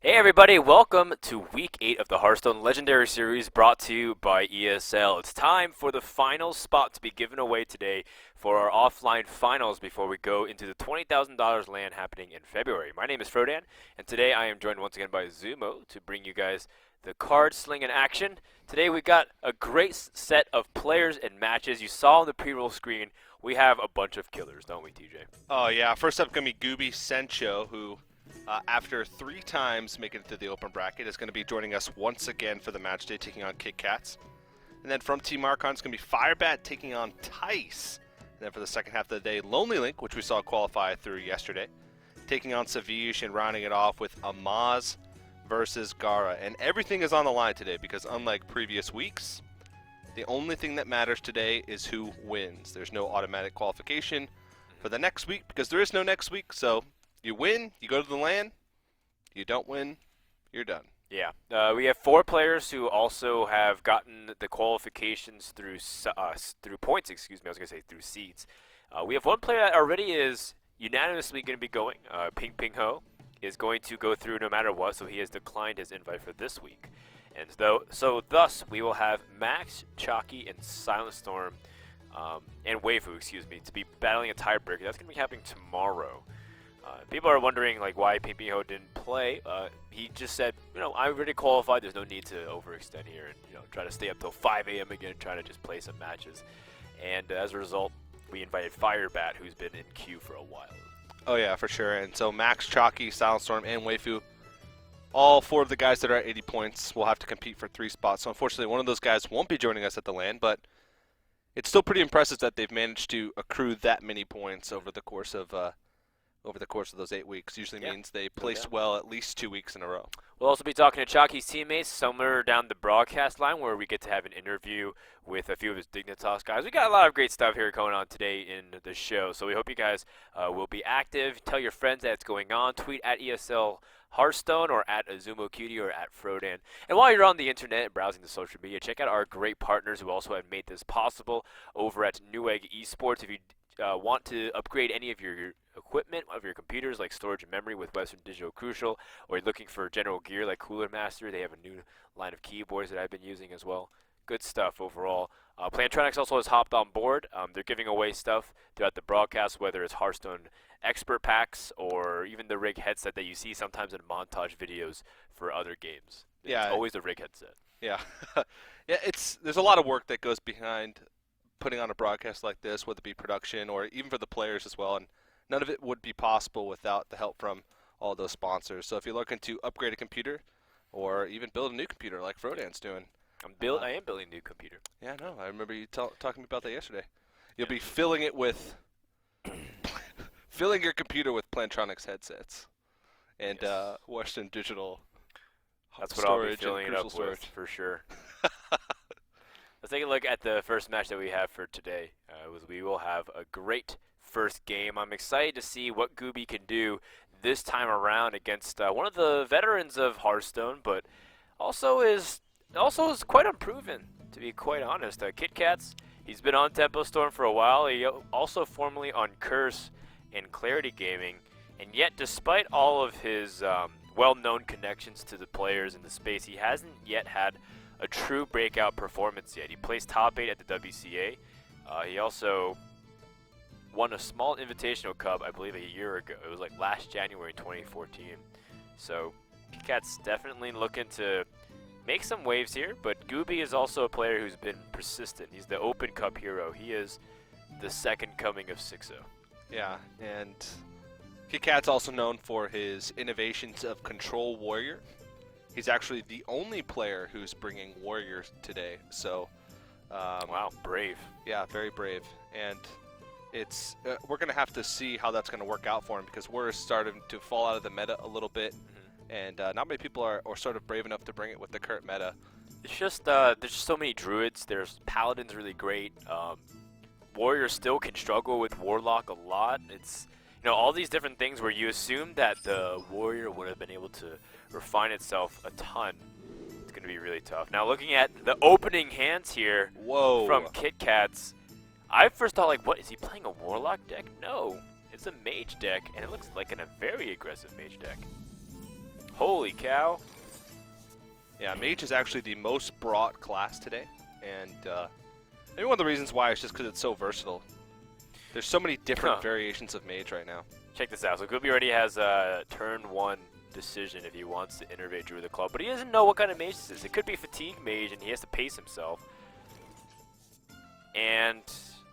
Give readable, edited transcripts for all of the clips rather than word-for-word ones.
Hey everybody, welcome to week 8 of the Hearthstone Legendary Series brought to you by ESL. It's time for the final spot to be given away today for our offline finals before we go into the $20,000 LAN happening in February. My name is Frodan, and today I am joined once again by Zumo to bring you guys the card sling in action. Today we got a great set of players and matches. You saw on the pre-roll screen, we have a bunch of killers, don't we, TJ? Oh yeah, first up going to be Gooby Sencho, who after 3 times making it to the open bracket is going to be joining us once again for the match day, taking on KitKatz. And then from Team Archon, it's going to be Firebat taking on Tice. And then for the second half of the day, Lonely Link, which we saw qualify through yesterday, taking on Savish, and rounding it off with Amaz versus Gara. And everything is on the line today because unlike previous weeks, the only thing that matters today is who wins. There's no automatic qualification for the next week because there is no next week. So you win, you go to the LAN. You don't win, you're done. Yeah, we have 4 players who also have gotten the qualifications through points. Excuse me, I was gonna say through seeds. We have 1 player that already is unanimously going to be going. Ping Ping Ho is going to go through no matter what, so he has declined his invite for this week. And thus we will have Max, Chalky, and Silent Storm, and Waifu, excuse me, to be battling a tiebreaker. That's going to be happening tomorrow. People are wondering like why Ping Ping Ho didn't play. He just said, I already qualified. There's no need to overextend here and try to stay up till 5 a.m. again, trying to just play some matches. And as a result, we invited Firebat, who's been in queue for a while. Oh yeah, for sure. And so Max, Chalky, Silent Storm, and Waifu, all 4 of the guys that are at 80 points will have to compete for 3 spots. So unfortunately, one of those guys won't be joining us at the LAN, but it's still pretty impressive that they've managed to accrue that many points over the course of those 8 weeks. Usually means they placed well at least 2 weeks in a row. We'll also be talking to Chalky's teammates somewhere down the broadcast line where we get to have an interview with a few of his Dignitas guys. We got a lot of great stuff here going on today in the show, so we hope you guys will be active. Tell your friends that it's going on. Tweet at ESL Hearthstone or at AzumoCutie or at Frodan. And while you're on the internet and browsing the social media, check out our great partners who also have made this possible over at Newegg Esports. If you want to upgrade any of your equipment of your computers like storage and memory with Western Digital Crucial, or you're looking for general gear like Cooler Master, they have a new line of keyboards that I've been using as well. Good stuff overall. Plantronics also has hopped on board. They're giving away stuff throughout the broadcast, whether it's Hearthstone expert packs or even the rig headset that you see sometimes in montage videos for other games. Yeah, it's always a rig headset. Yeah, yeah. There's a lot of work that goes behind putting on a broadcast like this, whether it be production or even for the players as well, and none of it would be possible without the help from all those sponsors. So if you're looking to upgrade a computer or even build a new computer like Frodan's doing. I am building a new computer. Yeah, no, I remember you talking to me about that yesterday. You'll be filling it with filling your computer with Plantronics headsets and Western Digital That's storage, what I'll be filling it up storage. with for sure. Let's take a look at the first match that we have for today. We will have a great first game. I'm excited to see what Gooby can do this time around against one of the veterans of Hearthstone, but also is quite unproven, to be quite honest. KitKatz, he's been on Tempo Storm for a while. He also formerly on Curse and Clarity Gaming, and yet despite all of his well-known connections to the players in the space, he hasn't yet had a true breakout performance yet. He placed top 8 at the WCA. He also won a small invitational cup, I believe, a year ago. It was like last January 2014. So KitKatz definitely looking to make some waves here, but Gooby is also a player who's been persistent. He's the Open Cup hero. He is the second coming of 6-0. Yeah, and KitKat's also known for his innovations of Control Warrior. He's actually the only player who's bringing Warriors today. So, wow, brave. Yeah, very brave. And it's we're going to have to see how that's going to work out for him because Warriors starting to fall out of the meta a little bit. And not many people are sort of brave enough to bring it with the current meta. It's just there's just so many druids. There's paladins really great. Warriors still can struggle with Warlock a lot. It's all these different things where you assume that the Warrior would have been able to refine itself a ton. It's going to be really tough. Now looking at the opening hands here from KitKatz, I first thought like, what is he playing, a Warlock deck? No, it's a Mage deck, and it looks like a very aggressive Mage deck. Holy cow. Yeah, Mage is actually the most brought class today, and maybe one of the reasons why is just because it's so versatile. There's so many different variations of Mage right now. Check this out. So Gooby already has a turn 1 decision if he wants to innervate Druid the Claw, but he doesn't know what kind of Mage this is. It could be Fatigue Mage, and he has to pace himself. And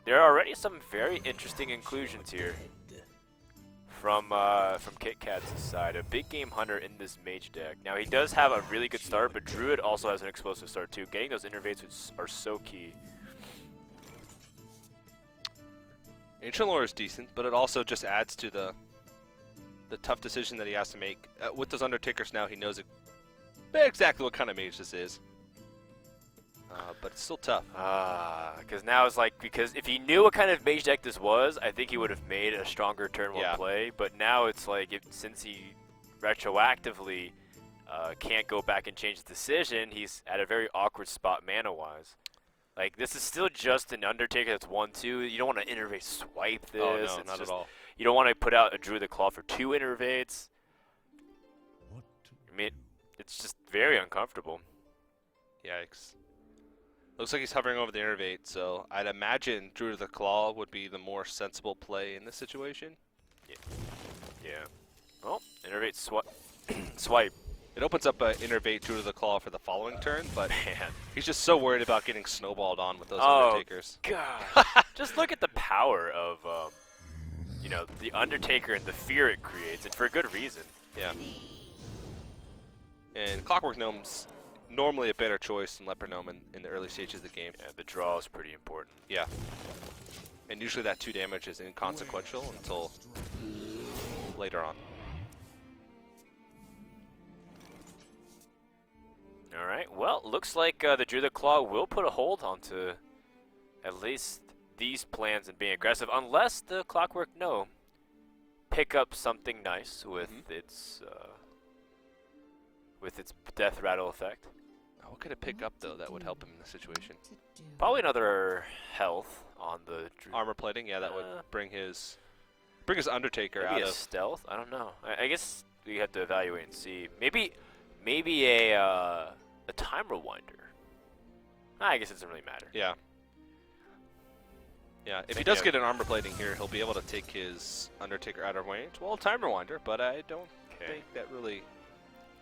there are already some very interesting inclusions here from KitKatz' side. A big game hunter in this Mage deck. Now he does have a really good start, but Druid also has an explosive start too. Getting those innervates are so key. Ancient Lore is decent, but it also just adds to the tough decision that he has to make. With those Undertakers now, he knows exactly what kind of Mage this is. But it's still tough. Because now it's like, because if he knew what kind of Mage deck this was, I think he would have made a stronger turn 1 play. But now it's like, since he retroactively can't go back and change his decision, he's at a very awkward spot mana-wise. Like, this is still just an Undertaker that's 1-2. You don't want to innervate swipe this. Oh, no, not at all. You don't want to put out a Druid the Claw for 2 innervates. I mean, it's just very uncomfortable. Yikes. Looks like he's hovering over the innervate, so I'd imagine Druid of the Claw would be the more sensible play in this situation. Yeah. Well, innervate swipe. It opens up an innervate Druid of the Claw for the following turn, but Man. he's just so worried about getting snowballed on with those Undertakers. God. Just look at the power of, you know, the Undertaker and the fear it creates, and for a good reason. Yeah. And Clockwork Gnome's normally a better choice than Leper Gnome in the early stages of the game. Yeah, the draw is pretty important. Yeah. And usually that 2 damage is inconsequential until later on. Alright, well, looks like the Druid the Claw will put a hold onto at least these plans and being aggressive, unless the Clockwork Gnome pick up something nice with its Death Rattle effect. What could it pick up, though, that would help him in this situation? Probably another health on the Druid. Armor plating, yeah, that would bring his Undertaker Maybe out a of stealth? I don't know. I guess we have to evaluate and see. Maybe a time rewinder. I guess it doesn't really matter. Yeah. Yeah, if he does get an armor plating here, he'll be able to take his Undertaker out of range. Well, time rewinder, but I don't think that really.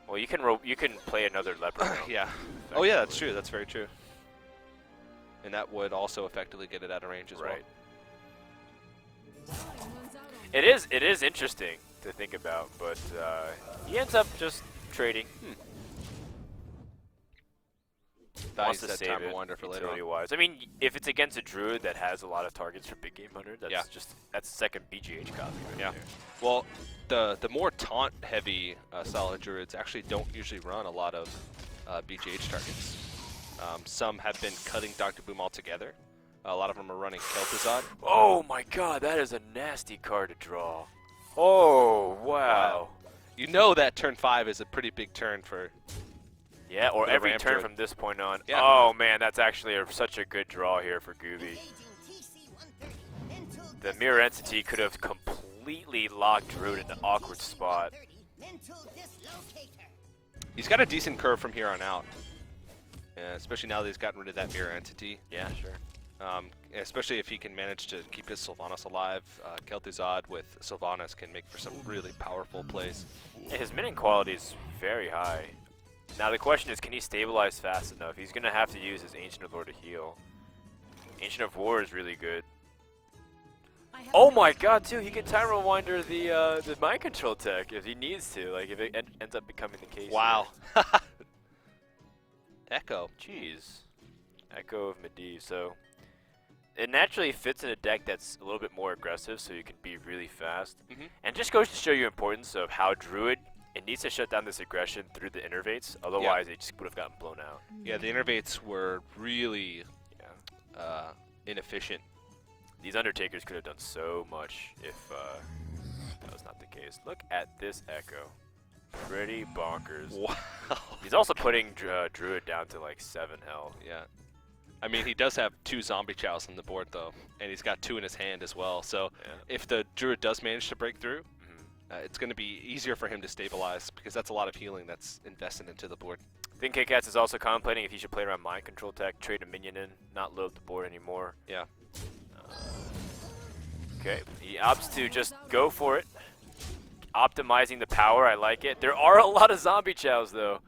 Well, you can play another leper. Yeah. Oh yeah, that's true. That's very true. And that would also effectively get it out of range as well. It is interesting to think about, but he ends up just trading. Wants to save time it. rewinder for later on. Wise. I mean, if it's against a Druid that has a lot of targets for big game hunter, that's second BGH copy. Right there. Well, the more taunt heavy solid Druids actually don't usually run a lot of BGH targets. Some have been cutting Dr. Boom altogether. A lot of them are running Kel'Thuzad. Oh my God, that is a nasty card to draw. Oh wow. You know that turn 5 is a pretty big turn for. Yeah, or every ramp turn Druid. from this point on. Yeah. Oh man, that's actually such a good draw here for Gooby. The Mirror Entity could have completely locked Druid in an awkward spot. He's got a decent curve from here on out. Especially now that he's gotten rid of that Mirror Entity. Yeah, sure. Especially if he can manage to keep his Sylvanas alive. Kel'Thuzad with Sylvanas can make for some really powerful plays. Yeah, his minion quality is very high. Now the question is, can he stabilize fast enough? He's going to have to use his Ancient of War to heal. Ancient of War is really good. Oh my God, too! He can time rewinder the mind control tech if he needs to. Like if it ends up becoming the case. Wow. Echo. Jeez. Echo of Medivh. So it naturally fits in a deck that's a little bit more aggressive, so you can be really fast. And just goes to show you importance of how Druid. It needs to shut down this aggression through the innervates, otherwise it just would have gotten blown out. Yeah, the innervates were really inefficient. These Undertakers could have done so much if that was not the case. Look at this Echo. Pretty bonkers. Wow. He's also putting Druid down to like 7 health. Yeah. I mean, he does have 2 Zombie Chows on the board, though, and he's got 2 in his hand as well. So if the Druid does manage to break through, it's going to be easier for him to stabilize because that's a lot of healing that's invested into the board. I think KitKatz is also contemplating if he should play around mind control tech, trade a minion in, not load up the board anymore. Yeah. Okay, he opts to just go for it. Optimizing the power, I like it. There are a lot of zombie chows though.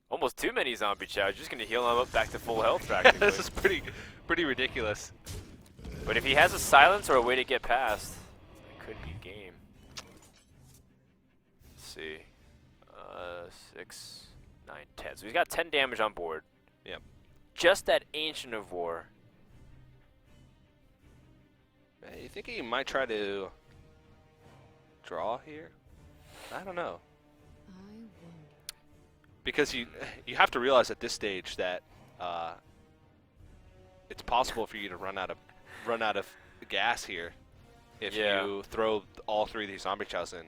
Almost too many zombie chows. Just gonna heal him up back to full health practically. This is pretty ridiculous. But if he has a silence or a way to get past, it could be game. Let's see. 6, 9, 10. So he's got 10 damage on board. Yep. Just that Ancient of War. You think he might try to draw here? I don't know. Because you have to realize at this stage that it's possible for you to run out of gas here if you throw all 3 of these zombie chows in.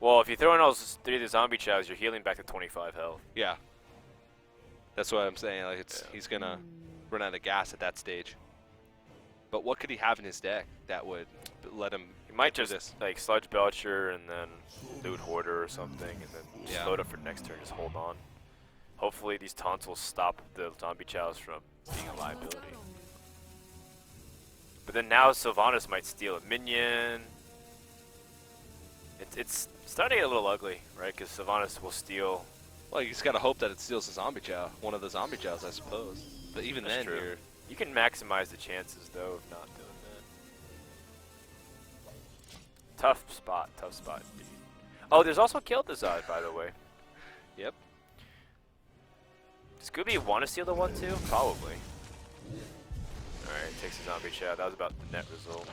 Well, if you throw in all 3 of the zombie chows, you're healing back to 25 health. Yeah. That's what I'm saying. Like he's gonna run out of gas at that stage. But what could he have in his deck that would let him? He might just like Sludge Belcher and then Loot Hoarder or something, and then just load up for next turn. Just hold on. Hopefully these taunts will stop the zombie chows from being a liability. But then now Sylvanas might steal a minion. It's starting to get a little ugly, right? Because Sylvanas will steal. Well, you just gotta hope that it steals the zombie chow, one of the zombie chows, I suppose. But even That's then, true. You can maximize the chances though of not doing that. Tough spot indeed. Oh, there's also Kel'Thuzad, by the way. Yep. Does Gooby want to steal the 1/2? Probably. Alright, takes the zombie chow. That was about the net result.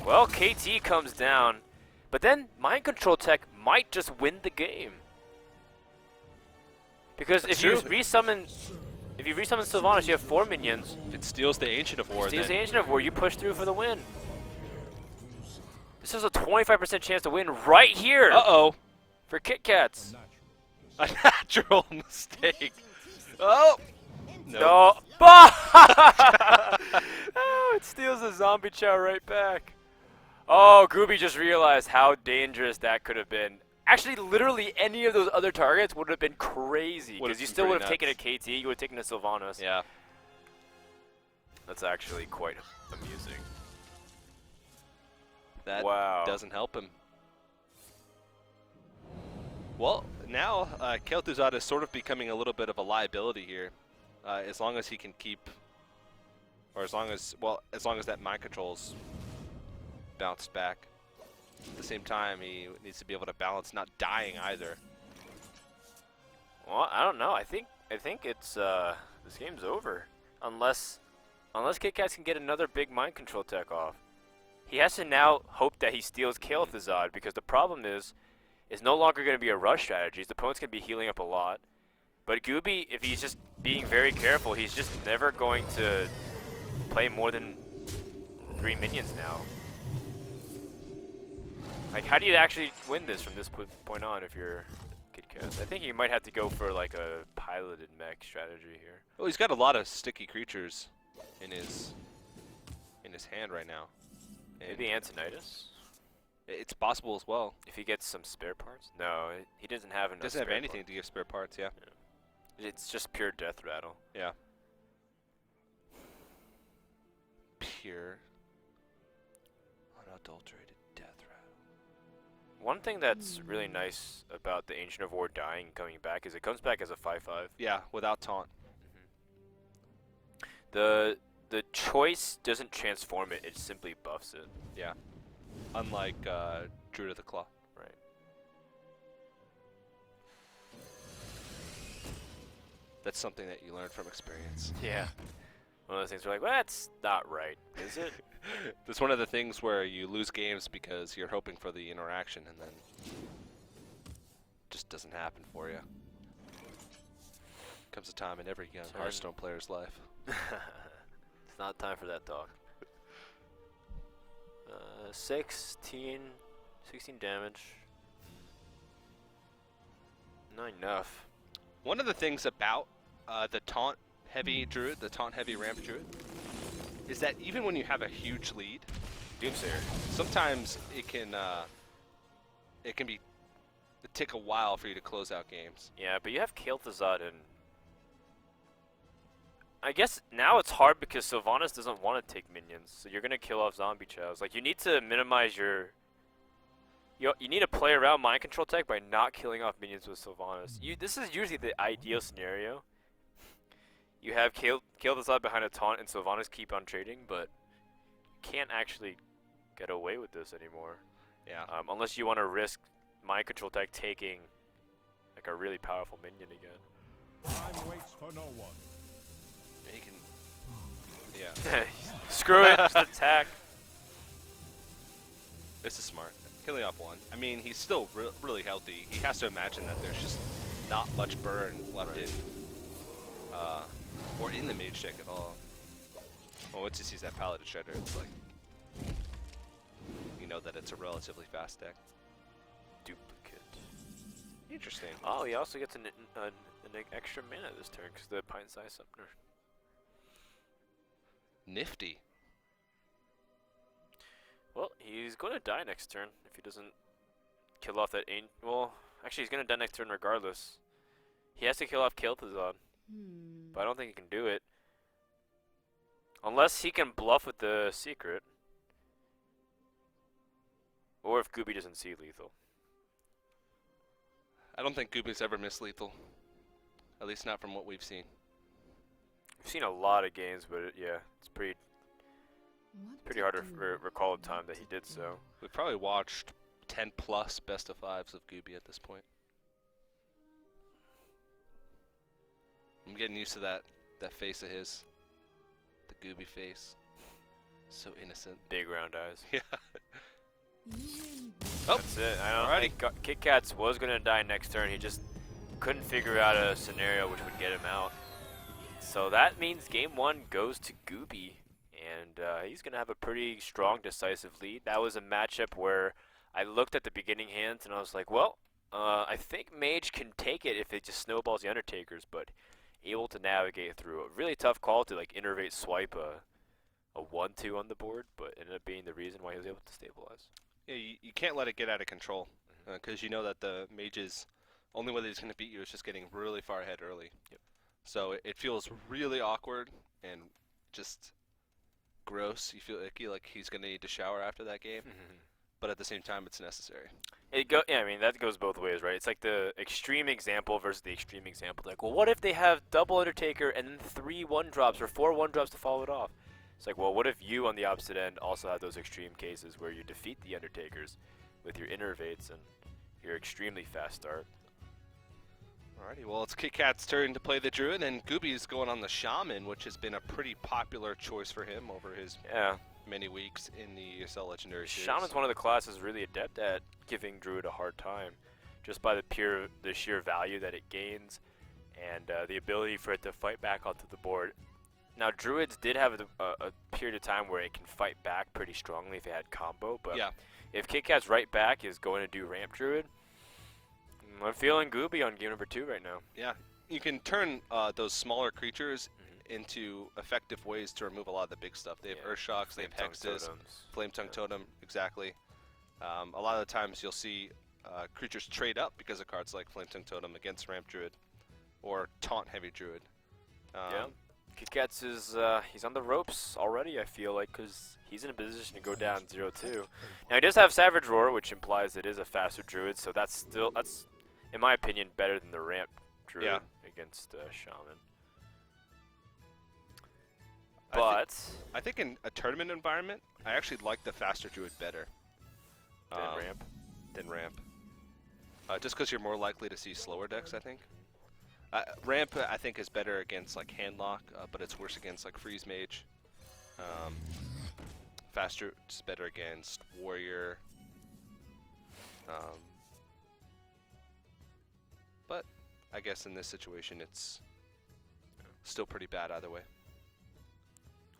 Well, KT comes down, but then mind control tech might just win the game. Because if you resummon Sylvanas, you have 4 minions. If it steals the Ancient of War, Steals the Ancient of War, you push through for the win. This is a 25% chance to win right here. Uh-oh. For KitKatz. A natural mistake. Oh! No. Oh, it steals the zombie chow right back. Oh, Gooby just realized how dangerous that could have been. Actually, literally any of those other targets would have been crazy. Because you still would have taken a KT, you would have taken a Sylvanas. Yeah. That's actually quite amusing. That wow. doesn't help him. Well, now Kel'Thuzad is sort of becoming a little bit of a liability here. As long as he can keep, or as long as that mind control's bounced back. At the same time, he needs to be able to balance not dying either. Well, I don't know. I think it's this game's over unless KitKatz can get another big mind control tech off. He has to now hope that he steals Kel'Thuzad because the problem is no longer going to be a rush strategy. The opponent's going to be healing up a lot. But Gooby, if he's just being very careful, he's just never going to play more than 3 minions now. Like, how do you actually win this from this point on if you're KitKatz? I think you might have to go for like a piloted mech strategy here. Well, he's got a lot of sticky creatures in his hand right now. And maybe Antonidas? It's possible as well. If he gets some spare parts? No, he doesn't have enough. Doesn't have anything to give spare parts, yeah. It's just pure death rattle. Yeah. Pure, unadulterated death rattle. One thing that's really nice about the Ancient of War dying and coming back is it comes back as a 5/5. Yeah, without taunt. The choice doesn't transform it; it simply buffs it. Yeah. Unlike Druid of the Claw. Right. That's something that you learn from experience. Yeah. One of those things where like, well, that's not right, is it? That's one of the things where you lose games because you're hoping for the interaction and then it just doesn't happen for you. Comes a time in every young Hearthstone player's life. It's not time for that talk. 16 damage. Not enough. One of the things about the taunt-heavy druid, the taunt-heavy ramp druid, is that even when you have a huge lead, Doomsayer. Sometimes it can take a while for you to close out games. Yeah, but you have Kael'Thuzad and I guess now it's hard because Sylvanas doesn't want to take minions, so you're gonna kill off zombie chows. Like you need to minimize your. You need to play around mind control tech by not killing off minions with Sylvanas. This is usually the ideal scenario. You have Kael'Thuzad behind a taunt and Sylvanas keep on trading, but you can't actually get away with this anymore. Yeah. Unless you want to risk mind control tech taking like a really powerful minion again. Time waits for no one. He can. Yeah. Screw it, just attack. This is smart. Killing off one. I mean, he's still really healthy. He has to imagine that there's just not much burn left in, or in the mage deck at all. Well, once he sees that Paladin Shredder, it's like, you know that it's a relatively fast deck. Duplicate. Interesting. Oh, he also gets an extra mana this turn because the Pint-Sized Summoner. Nifty. Well, he's going to die next turn if he doesn't kill off that well, actually he's going to die next turn regardless. He has to kill off Kael'Thuzad, but I don't think he can do it. Unless he can bluff with the secret. Or if Gooby doesn't see lethal. I don't think Gooby's ever missed lethal. At least not from what we've seen. We've seen a lot of games, but yeah, it's pretty hard to recall a time that he did so. We've probably watched 10 plus best of fives of Gooby at this point. I'm getting used to that face of his. The Gooby face. So innocent. Big round eyes. Yeah. Oh, that's it. I don't think KitKatz was going to die next turn. He just couldn't figure out a scenario which would get him out. So that means game one goes to Gooby. And he's going to have a pretty strong, decisive lead. That was a matchup where I looked at the beginning hands and I was like, well, I think Mage can take it if it just snowballs the Undertakers, but able to navigate through a really tough call to like innervate swipe a 1-2 on the board, but ended up being the reason why he was able to stabilize. Yeah, you can't let it get out of control because you know that the Mage's only way that he's going to beat you is just getting really far ahead early. Yep. So it feels really awkward and just gross. You feel icky, like he's going to need to shower after that game. But at the same time, it's necessary. Yeah, I mean, that goes both ways, right? It's like the extreme example versus the extreme example. Like, well, what if they have double Undertaker and then 3 1-drops or 4 1-drops to follow it off? It's like, well, what if you, on the opposite end, also have those extreme cases where you defeat the Undertakers with your innervates and your extremely fast start? Alrighty, well, it's KitKat's turn to play the Druid, and Gooby's going on the Shaman, which has been a pretty popular choice for him over his many weeks in the ESL Legendary Series. Shaman's one of the classes really adept at giving Druid a hard time, just by the sheer value that it gains, and the ability for it to fight back onto the board. Now, Druids did have a period of time where it can fight back pretty strongly if it had combo, but if KitKat's right back is going to do Ramp Druid, I'm feeling Gooby on game number 2 right now. Yeah, you can turn those smaller creatures into effective ways to remove a lot of the big stuff. They have Earth Shocks, they have Hexes, Flame Tongue Totem, exactly. A lot of the times you'll see creatures trade up because of cards like Flame Tongue Totem against Ramp Druid or Taunt Heavy Druid. KitKatz is he's on the ropes already, I feel like, because he's in a position to go down 0-2. Now, he does have Savage Roar, which implies it is a faster Druid, so that's, in my opinion, better than the Ramp Druid against Shaman. But I think in a tournament environment, I actually like the faster Druid better than Ramp. Just because you're more likely to see slower decks, I think. Ramp, I think, is better against like Handlock, but it's worse against like Freeze Mage. Faster is better against Warrior. But I guess in this situation, it's still pretty bad either way.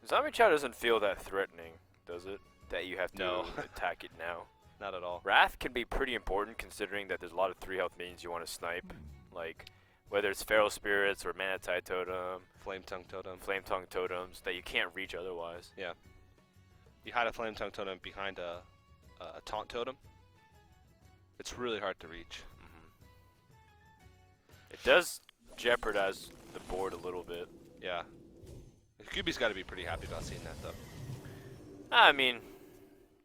Zombie Chow doesn't feel that threatening, does it? That you have to attack it now. Not at all. Wrath can be pretty important considering that there's a lot of 3 health minions you want to snipe. Like, whether it's Feral Spirits or Manatide Totem, Flame Tongue Totem. Flame Tongue Totems that you can't reach otherwise. Yeah. You hide a Flame Tongue Totem behind a Taunt Totem. It's really hard to reach. It does jeopardize the board a little bit. Yeah. Gooby's got to be pretty happy about seeing that, though. I mean,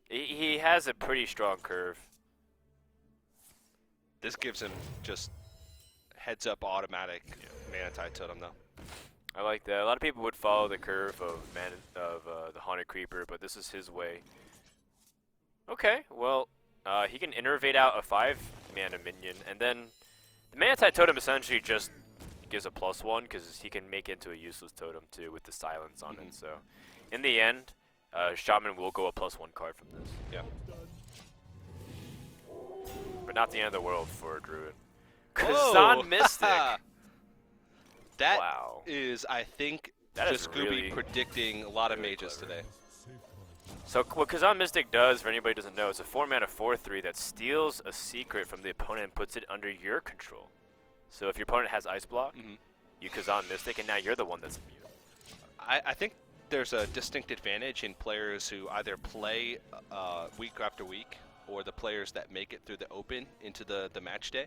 he has a pretty strong curve. This gives him just heads-up automatic Mana Tide Totem, though. I like that. A lot of people would follow the curve of the Haunted Creeper, but this is his way. Okay, well, he can innervate out a 5-mana minion, and then the Mana Tide Totem essentially just gives a +1 because he can make it into a useless totem too with the silence on it. So, in the end, Shaman will go a +1 card from this. Yeah. But not the end of the world for a Druid. Whoa! Kazan Mystic. That Wow. is, I think, That is just Gooby really, predicting a lot of really mages clever. today. So what Kazan Mystic does, for anybody who doesn't know, it's a 4-mana 4/3 that steals a secret from the opponent and puts it under your control. So if your opponent has Ice Block, you Kazan Mystic, and now you're the one that's immune. I think there's a distinct advantage in players who either play week after week or the players that make it through the open into the match day,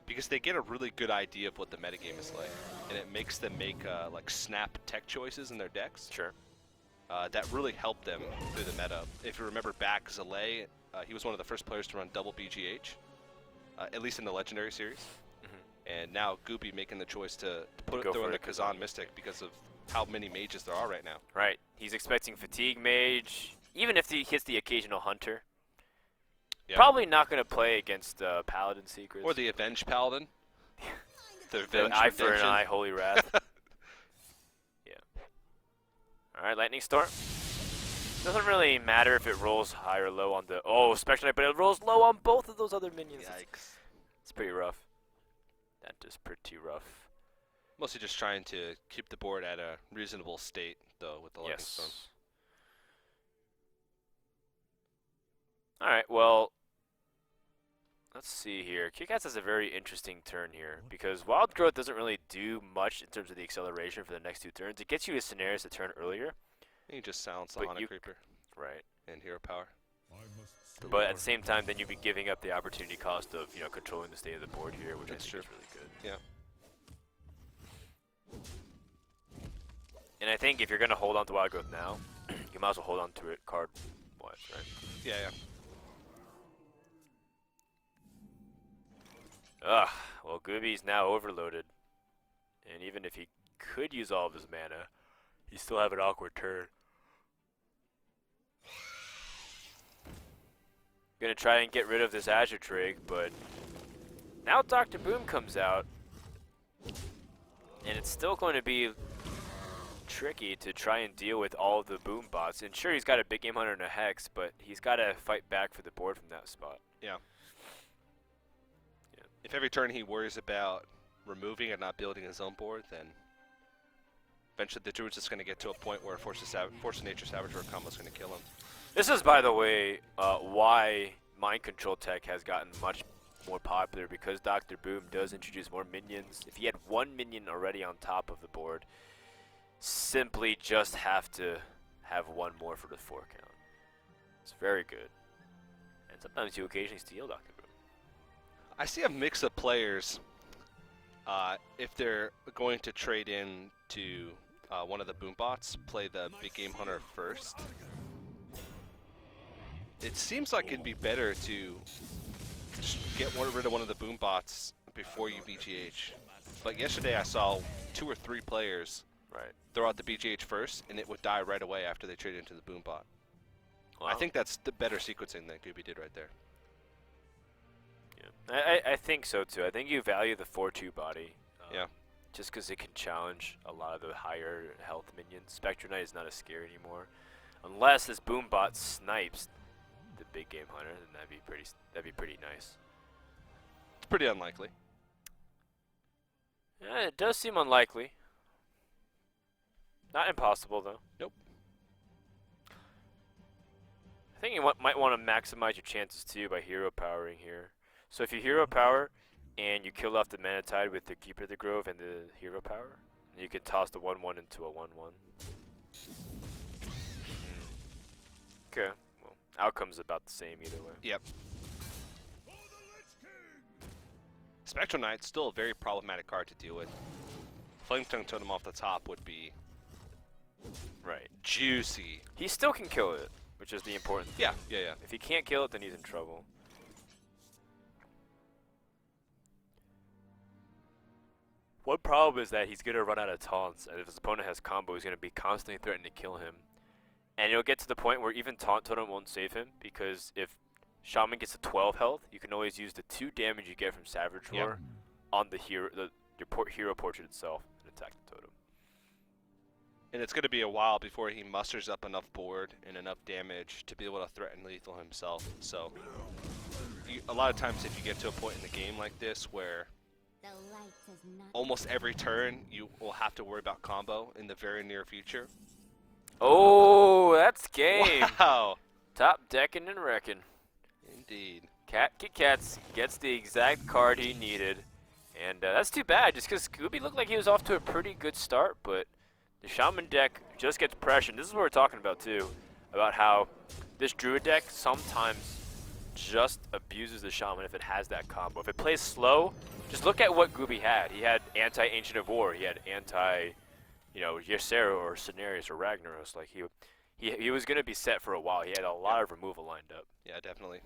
because they get a really good idea of what the metagame is like, and it makes them make like snap tech choices in their decks. Sure. That really helped them through the meta. If you remember back, Zalay, he was one of the first players to run double BGH, at least in the Legendary series. And now Gooby making the choice to throw in the Kazan Mystic because of how many mages there are right now. Right. He's expecting Fatigue Mage, even if he hits the occasional Hunter. Yeah. Probably not going to play against Paladin Secrets. Or the Avenge Paladin. The the Avenge Eye for an Redemption. Eye, Holy Wrath. Yeah. Alright, Lightning Storm. Doesn't really matter if it rolls high or low on the... Oh, Spectre Knight, but it rolls low on both of those other minions. Yikes. It's pretty rough. That is pretty rough. Mostly just trying to keep the board at a reasonable state, though, with the Lightning Storm. Yes. Alright, well... Let's see here. KitKatz has a very interesting turn here, because Wild Growth doesn't really do much in terms of the acceleration for the next 2 turns. It gets you a scenarios to turn earlier. You just silence the But Haunted you- Creeper Right. and Hero Power. But at the same time, then you'd be giving up the opportunity cost of, controlling the state of the board here, which That's I true. think is really good. Yeah. And I think if you're going to hold on to Wild Growth now, you might as well hold on to it card-wise, right? Yeah, yeah. Ugh, well, Gooby's now overloaded. And even if he could use all of his mana, he still have an awkward turn. Gonna try and get rid of this Azure Trig, but now Dr. Boom comes out, and it's still going to be tricky to try and deal with all of the Boom bots. And sure, he's got a Big Game Hunter and a Hex, but he's got to fight back for the board from that spot. Yeah. If every turn he worries about removing and not building his own board, then eventually the Druid's just going to get to a point where Force of Nature Savagery combo is going to kill him. This is, by the way, why Mind Control Tech has gotten much more popular, because Dr. Boom does introduce more minions. If he had 1 minion already on top of the board, simply just have to have 1 more for the 4 count. It's very good. And sometimes you occasionally steal Dr. Boom. I see a mix of players, if they're going to trade in to one of the Boom bots, play the Big Game Hunter first. It seems like it'd be better to just get rid of one of the Boom bots before you BGH. But yesterday I saw 2 or 3 players throw out the BGH first, and it would die right away after they traded into the Boom bot. Wow. I think that's the better sequencing that Gooby did right there. Yeah. I think so too. I think you value the 4/2 body. Yeah. Just because it can challenge a lot of the higher health minions. Spectre Knight is not as scary anymore, unless this Boom bot snipes the Big Game Hunter. Then that'd be pretty nice. It's pretty unlikely. Yeah, it does seem unlikely. Not impossible though. Nope. I think you might want to maximize your chances too by hero powering here. So if you hero power and you kill off the Mana Tide with the Keeper of the Grove and the hero power, you can toss the 1/1 into a 1/1. Okay. Well, outcome's about the same either way. Yep. Spectral Knight's still a very problematic card to deal with. Flame Tongue Totem off the top would be Right. juicy. He still can kill it, which is the important thing. Yeah. If he can't kill it, then he's in trouble. One problem is that he's going to run out of taunts, and if his opponent has combo, he's going to be constantly threatening to kill him. And it'll get to the point where even Taunt Totem won't save him, because if Shaman gets to 12 health, you can always use the 2 damage you get from Savage Roar on the hero, your hero portrait itself, and attack the totem. And it's going to be a while before he musters up enough board and enough damage to be able to threaten lethal himself. So, a lot of times if you get to a point in the game like this where almost every turn you will have to worry about combo in the very near future. Oh, that's game. Wow. Top decking and wrecking. Indeed. KitKatz gets the exact card he needed. And that's too bad, just because Gooby looked like he was off to a pretty good start, but the Shaman deck just gets pressured. This is what we're talking about, too, about how this Druid deck sometimes just abuses the Shaman if it has that combo. If it plays slow, just look at what Gooby had. He had anti-Ancient of War. He had anti, Ysera or Cenarius or Ragnaros. Like, he was going to be set for a while. He had a lot of removal lined up. Yeah, definitely.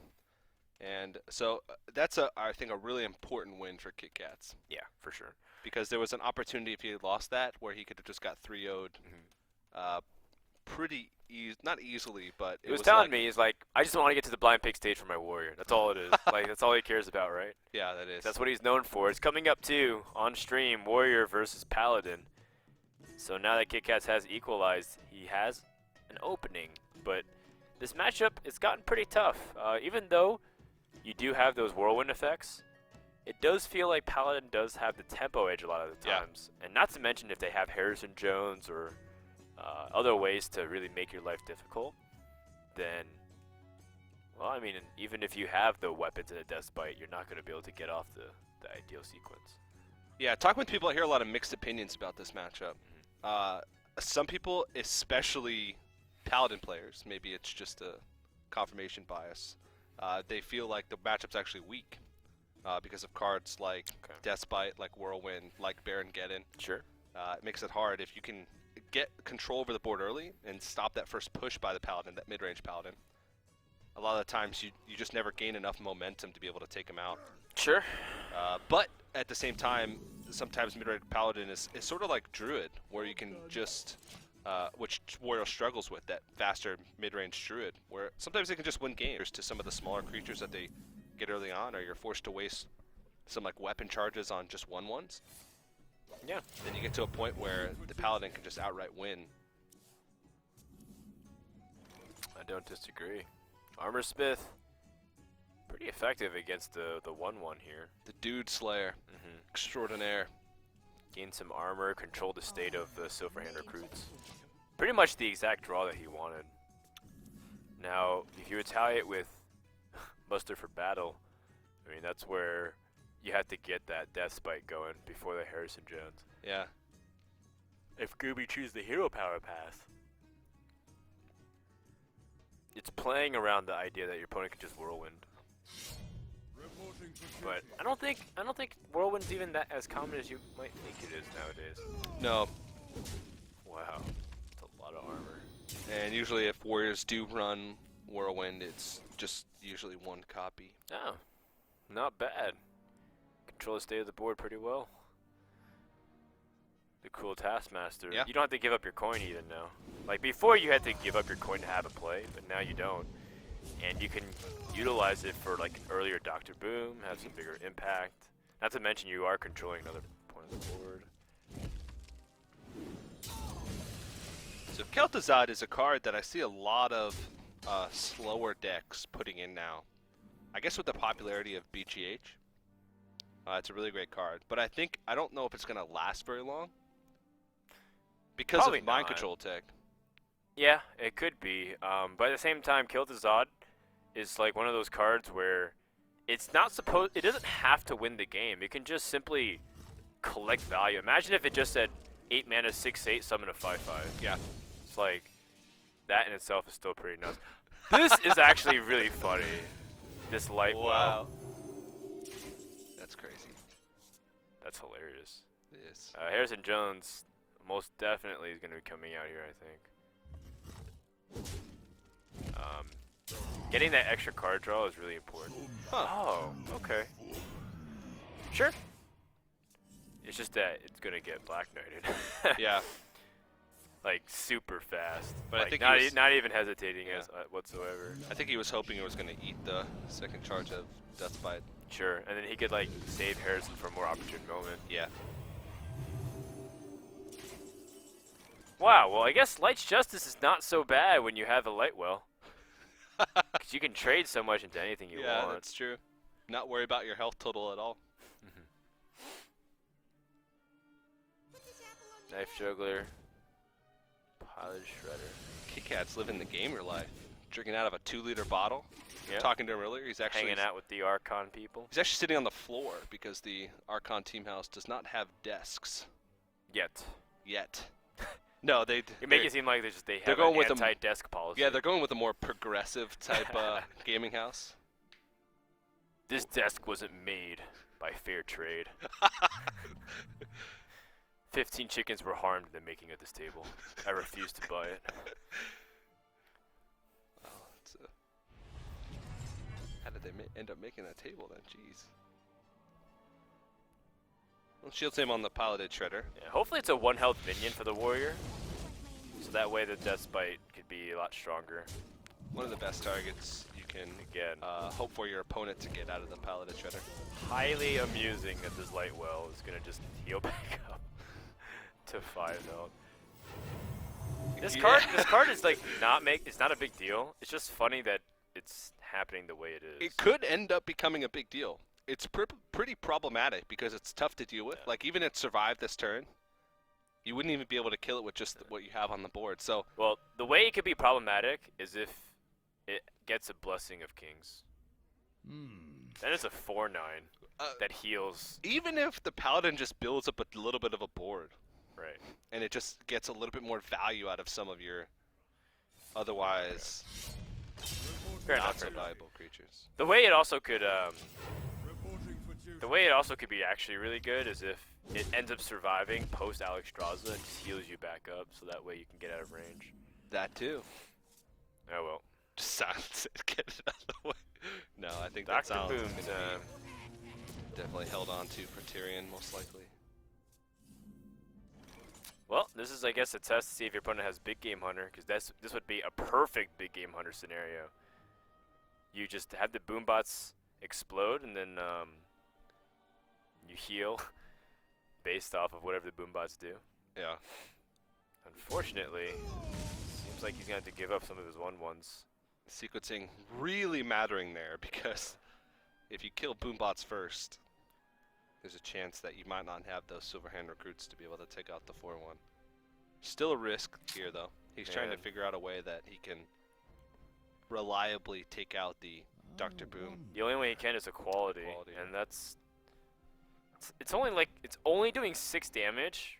And so that's, I think, a really important win for KitKatz. Yeah, for sure. Because there was an opportunity if he had lost that where he could have just got 3-0'd pretty not easily, but it was telling me, he's like, I just want to get to the blind pick stage for my warrior. That's all it is. Like, that's all he cares about, right? Yeah, that is. That's what he's known for. It's coming up, too, on stream, Warrior versus Paladin. So now that KitKatz has equalized, he has an opening. But this matchup, it's gotten pretty tough. Even though you do have those whirlwind effects, it does feel like Paladin does have the tempo edge a lot of the times. And not to mention if they have Harrison Jones or other ways to really make your life difficult, then, well, I mean, even if you have the weapons and a Death Bite, you're not going to be able to get off the ideal sequence. Yeah, talking with people, I hear a lot of mixed opinions about this matchup. Some people, especially Paladin players, maybe it's just a confirmation bias, they feel like the matchup's actually weak because of cards like Death Bite, like Whirlwind, like Baron Geddon. Sure. It makes it hard if you can get control over the board early and stop that first push by the Paladin, that mid-range Paladin. A lot of the times you just never gain enough momentum to be able to take him out. Sure. But at the same time, sometimes mid-range Paladin is sort of like Druid, where you can just, which Warrior struggles with, that faster mid-range Druid, where sometimes they can just win games to some of the smaller creatures that they get early on, or you're forced to waste some like weapon charges on just 1/1s. Yeah. Then you get to a point where the Paladin can just outright win. I don't disagree. Armor Smith, pretty effective against the 1/1 here. The Dude Slayer, extraordinaire. Gain some armor, control the state of the Silverhand recruits. Pretty much the exact draw that he wanted. Now, if you retaliate with Muster for Battle, I mean, that's where you have to get that Death Spike going before the Harrison Jones. Yeah. If Gooby chooses the hero power path, it's playing around the idea that your opponent can just whirlwind. But I don't think whirlwind's even that as common as you might think it is nowadays. No. Wow, that's a lot of armor. And usually if Warriors do run Whirlwind, it's just usually one copy. Oh, not bad. Control the state of the board pretty well. The cool Taskmaster. Yeah. You don't have to give up your coin even now. Like before you had to give up your coin to have a play, but now you don't. And you can utilize it for like an earlier Dr. Boom, have some bigger impact. Not to mention you are controlling another point of the board. So Kel'Thuzad is a card that I see a lot of slower decks putting in now. I guess with the popularity of BGH, it's a really great card. But I don't know if it's going to last very long because Probably of Mind not. Control tech. Yeah, it could be. But at the same time, Kel'Thuzad is like one of those cards where it doesn't have to win the game. It can just simply collect value. Imagine if it just said 8 mana, 6/8, summon a 5/5. Yeah. It's like, that in itself is still pretty nuts. This is actually really funny. This light well. Wow. That's crazy. That's hilarious. It is. Harrison Jones most definitely is going to be coming out here, I think. Getting that extra card draw is really important. Huh. Oh, okay. Sure. It's just that it's going to get Black Knighted. Yeah. Like, super fast. But I like, think not, he was- not even hesitating Yeah. as, whatsoever. I think he was hoping it was going to eat the second charge of Deathbite. Sure. And then he could, like, save Harrison for a more opportune moment. Yeah. Wow, well, I guess Light's Justice is not so bad when you have a Light Well. Because you can trade so much into anything you Yeah, want. that's true. Not worry about your health total at all. Knife Juggler. Pilot Shredder. KitKatz living the gamer life. Drinking out of a 2-liter bottle. Yeah. Talking to him earlier, he's actually Hanging out with the Archon people. He's actually sitting on the floor because the Archon team house does not have desks Yet. yet. No, they. You make it seem like they they're have going an with a anti-desk policy. Yeah, they're going with a more progressive type gaming house. This desk wasn't made by fair trade. 15 chickens were harmed in the making of this table. I refuse to buy it. Oh, it's how did they end up making that table then? Jeez. Well, shield same on the piloted shredder. Yeah, hopefully it's a 1 health minion for the warrior. So that way the death bite could be a lot stronger. One of the best targets you can Again, hope for your opponent to get out of the piloted shredder. highly amusing that this light well is gonna just heal back up to 5 health. This card is like it's not a big deal. It's just funny that it's happening the way it is. It could end up becoming a big deal. It's pretty problematic because it's tough to deal with. Yeah. Like even it survived this turn, you wouldn't even be able to kill it with just what you have on the board. So Well, the way it could be problematic is if it gets a Blessing of Kings. Then it's a 4/9 that heals. even if the paladin just builds up a little bit of a board, Right. and it just gets a little bit more value out of some of your otherwise Fair not enough. so Fair enough. valuable creatures. The way it also could Reporting for duty. the way it also could be actually really good is if it ends up surviving post Alexstrasza and just heals you back up, so that way you can get out of range. That too. Oh well. Just silence it, get it out of the way. No, I think that Dr. silence is Boom's gonna be definitely held on to for Tyrion, most likely. well, this is I guess a test to see if your opponent has Big Game Hunter, because this would be a perfect Big Game Hunter scenario. You just have the boombots explode and then you heal based off of whatever the boombots do. Yeah. Unfortunately, seems like he's gonna have to give up some of his 1/1s. Sequencing really mattering there because if you kill boombots first, there's a chance that you might not have those Silverhand recruits to be able to take out the 4/1. Still a risk here though. He's trying to Man. figure out a way that he can reliably take out the Dr. Boom. The only way he can is equality, Equality. and it's only doing 6 damage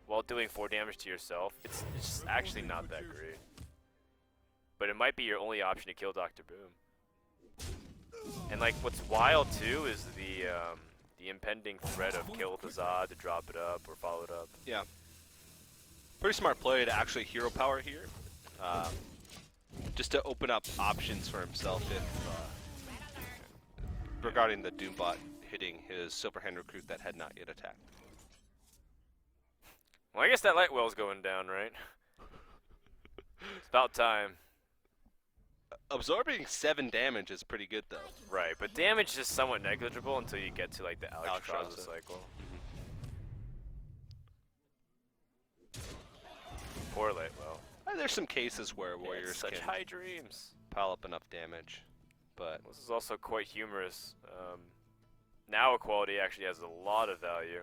while doing 4 damage to yourself. It's just actually not that great. But it might be your only option to kill Dr. Boom. And like what's wild too is the impending threat of kill the Zod to drop it up or follow it up. Yeah. Pretty smart play to actually hero power here. Just to open up options for himself if regarding the Doombot hitting his Silverhand recruit that had not yet attacked. Well, I guess that light well's going down, right? It's about time. Absorbing 7 damage is pretty good though. Right, but damage is somewhat negligible until you get to like the Alexstrasza Alexstrasza. cycle. Poor light well. There's some cases where He had warriors such can high dreams. pile up enough damage, but This is also quite humorous. Now equality actually has a lot of value.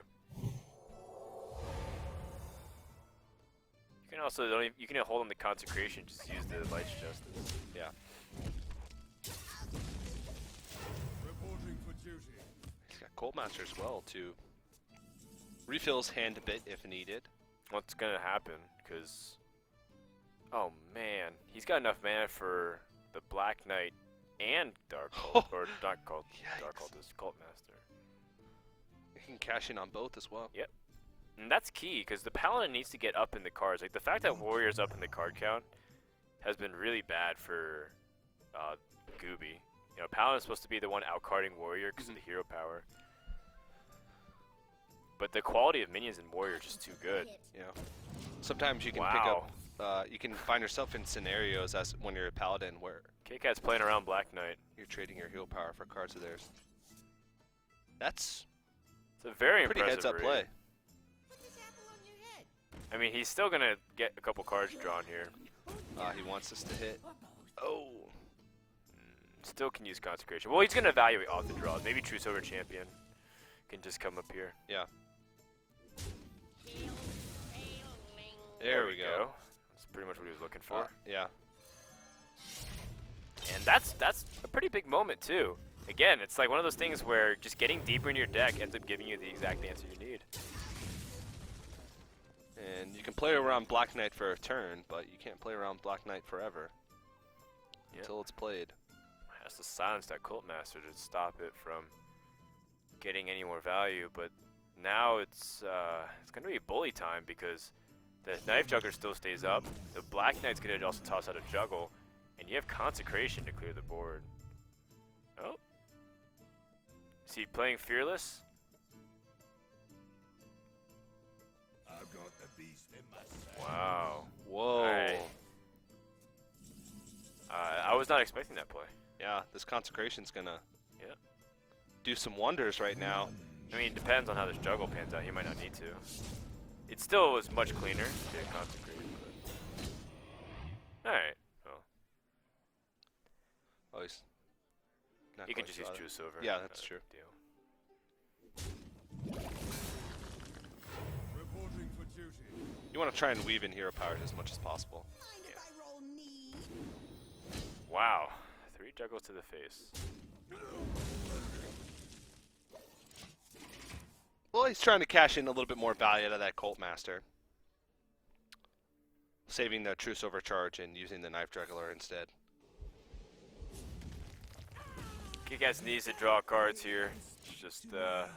You can also you can hold on the consecration, just use the light's justice. yeah. Reporting for duty. He's got Cold Master as well to refill his hand a bit if needed. What's gonna happen? Because oh man, he's got enough mana for the Black Knight and Dark Cult, or not Cult, Dark Yikes. Cultist, Cult Master. You can cash in on both as well. And that's key, because the Paladin needs to get up in the cards. Like, the fact that Warrior's up in the card count has been really bad for Gooby. You know, Paladin's supposed to be the one outcarding Warrior because of the hero power. But the quality of minions in Warrior is just too good. You know, sometimes you can pick up, you can find yourself in scenarios as when you're a Paladin where KitKatz playing around Black Knight. you're trading your heal power for cards of theirs. That's It's a very pretty impressive heads-up read. play. I mean, he's still going to get a couple cards drawn here. He wants us to hit. Oh, Still can use Consecration. Well, he's going to evaluate off the draws. Maybe True Silver Champion can just come up here. yeah. There we go. That's pretty much what he was looking for. Yeah. And that's a pretty big moment, too. Again, it's like one of those things where just getting deeper in your deck ends up giving you the exact answer you need. And you can play around Black Knight for a turn, but you can't play around Black Knight forever until it's played. Has to silence that Cult Master to stop it from getting any more value, but now it's going to be bully time because the Knife Juggler still stays up, the Black Knight's going to also toss out a Juggle, and you have Consecration to clear the board. Oh. Is he playing Fearless? I've got the beast in my sack. Wow. Whoa. Alright. I was not expecting that play. Yeah, this Consecration's gonna Yeah. do some wonders right now. I mean, it depends on how this Juggle pans out. He might not need to. It still was much cleaner to get Consecrated, but... Alright. Well, Oh, he's not he can quite just use saw that. True Silver. Yeah, not that's a true. big deal. Reporting for duty. You want to try and weave in hero powers as much as possible. Wow. 3 Juggles to the face. Well, he's trying to cash in a little bit more value out of that Cult Master. Saving the True Silver charge and using the Knife Juggler instead. KitKatz needs to draw cards here. It's just a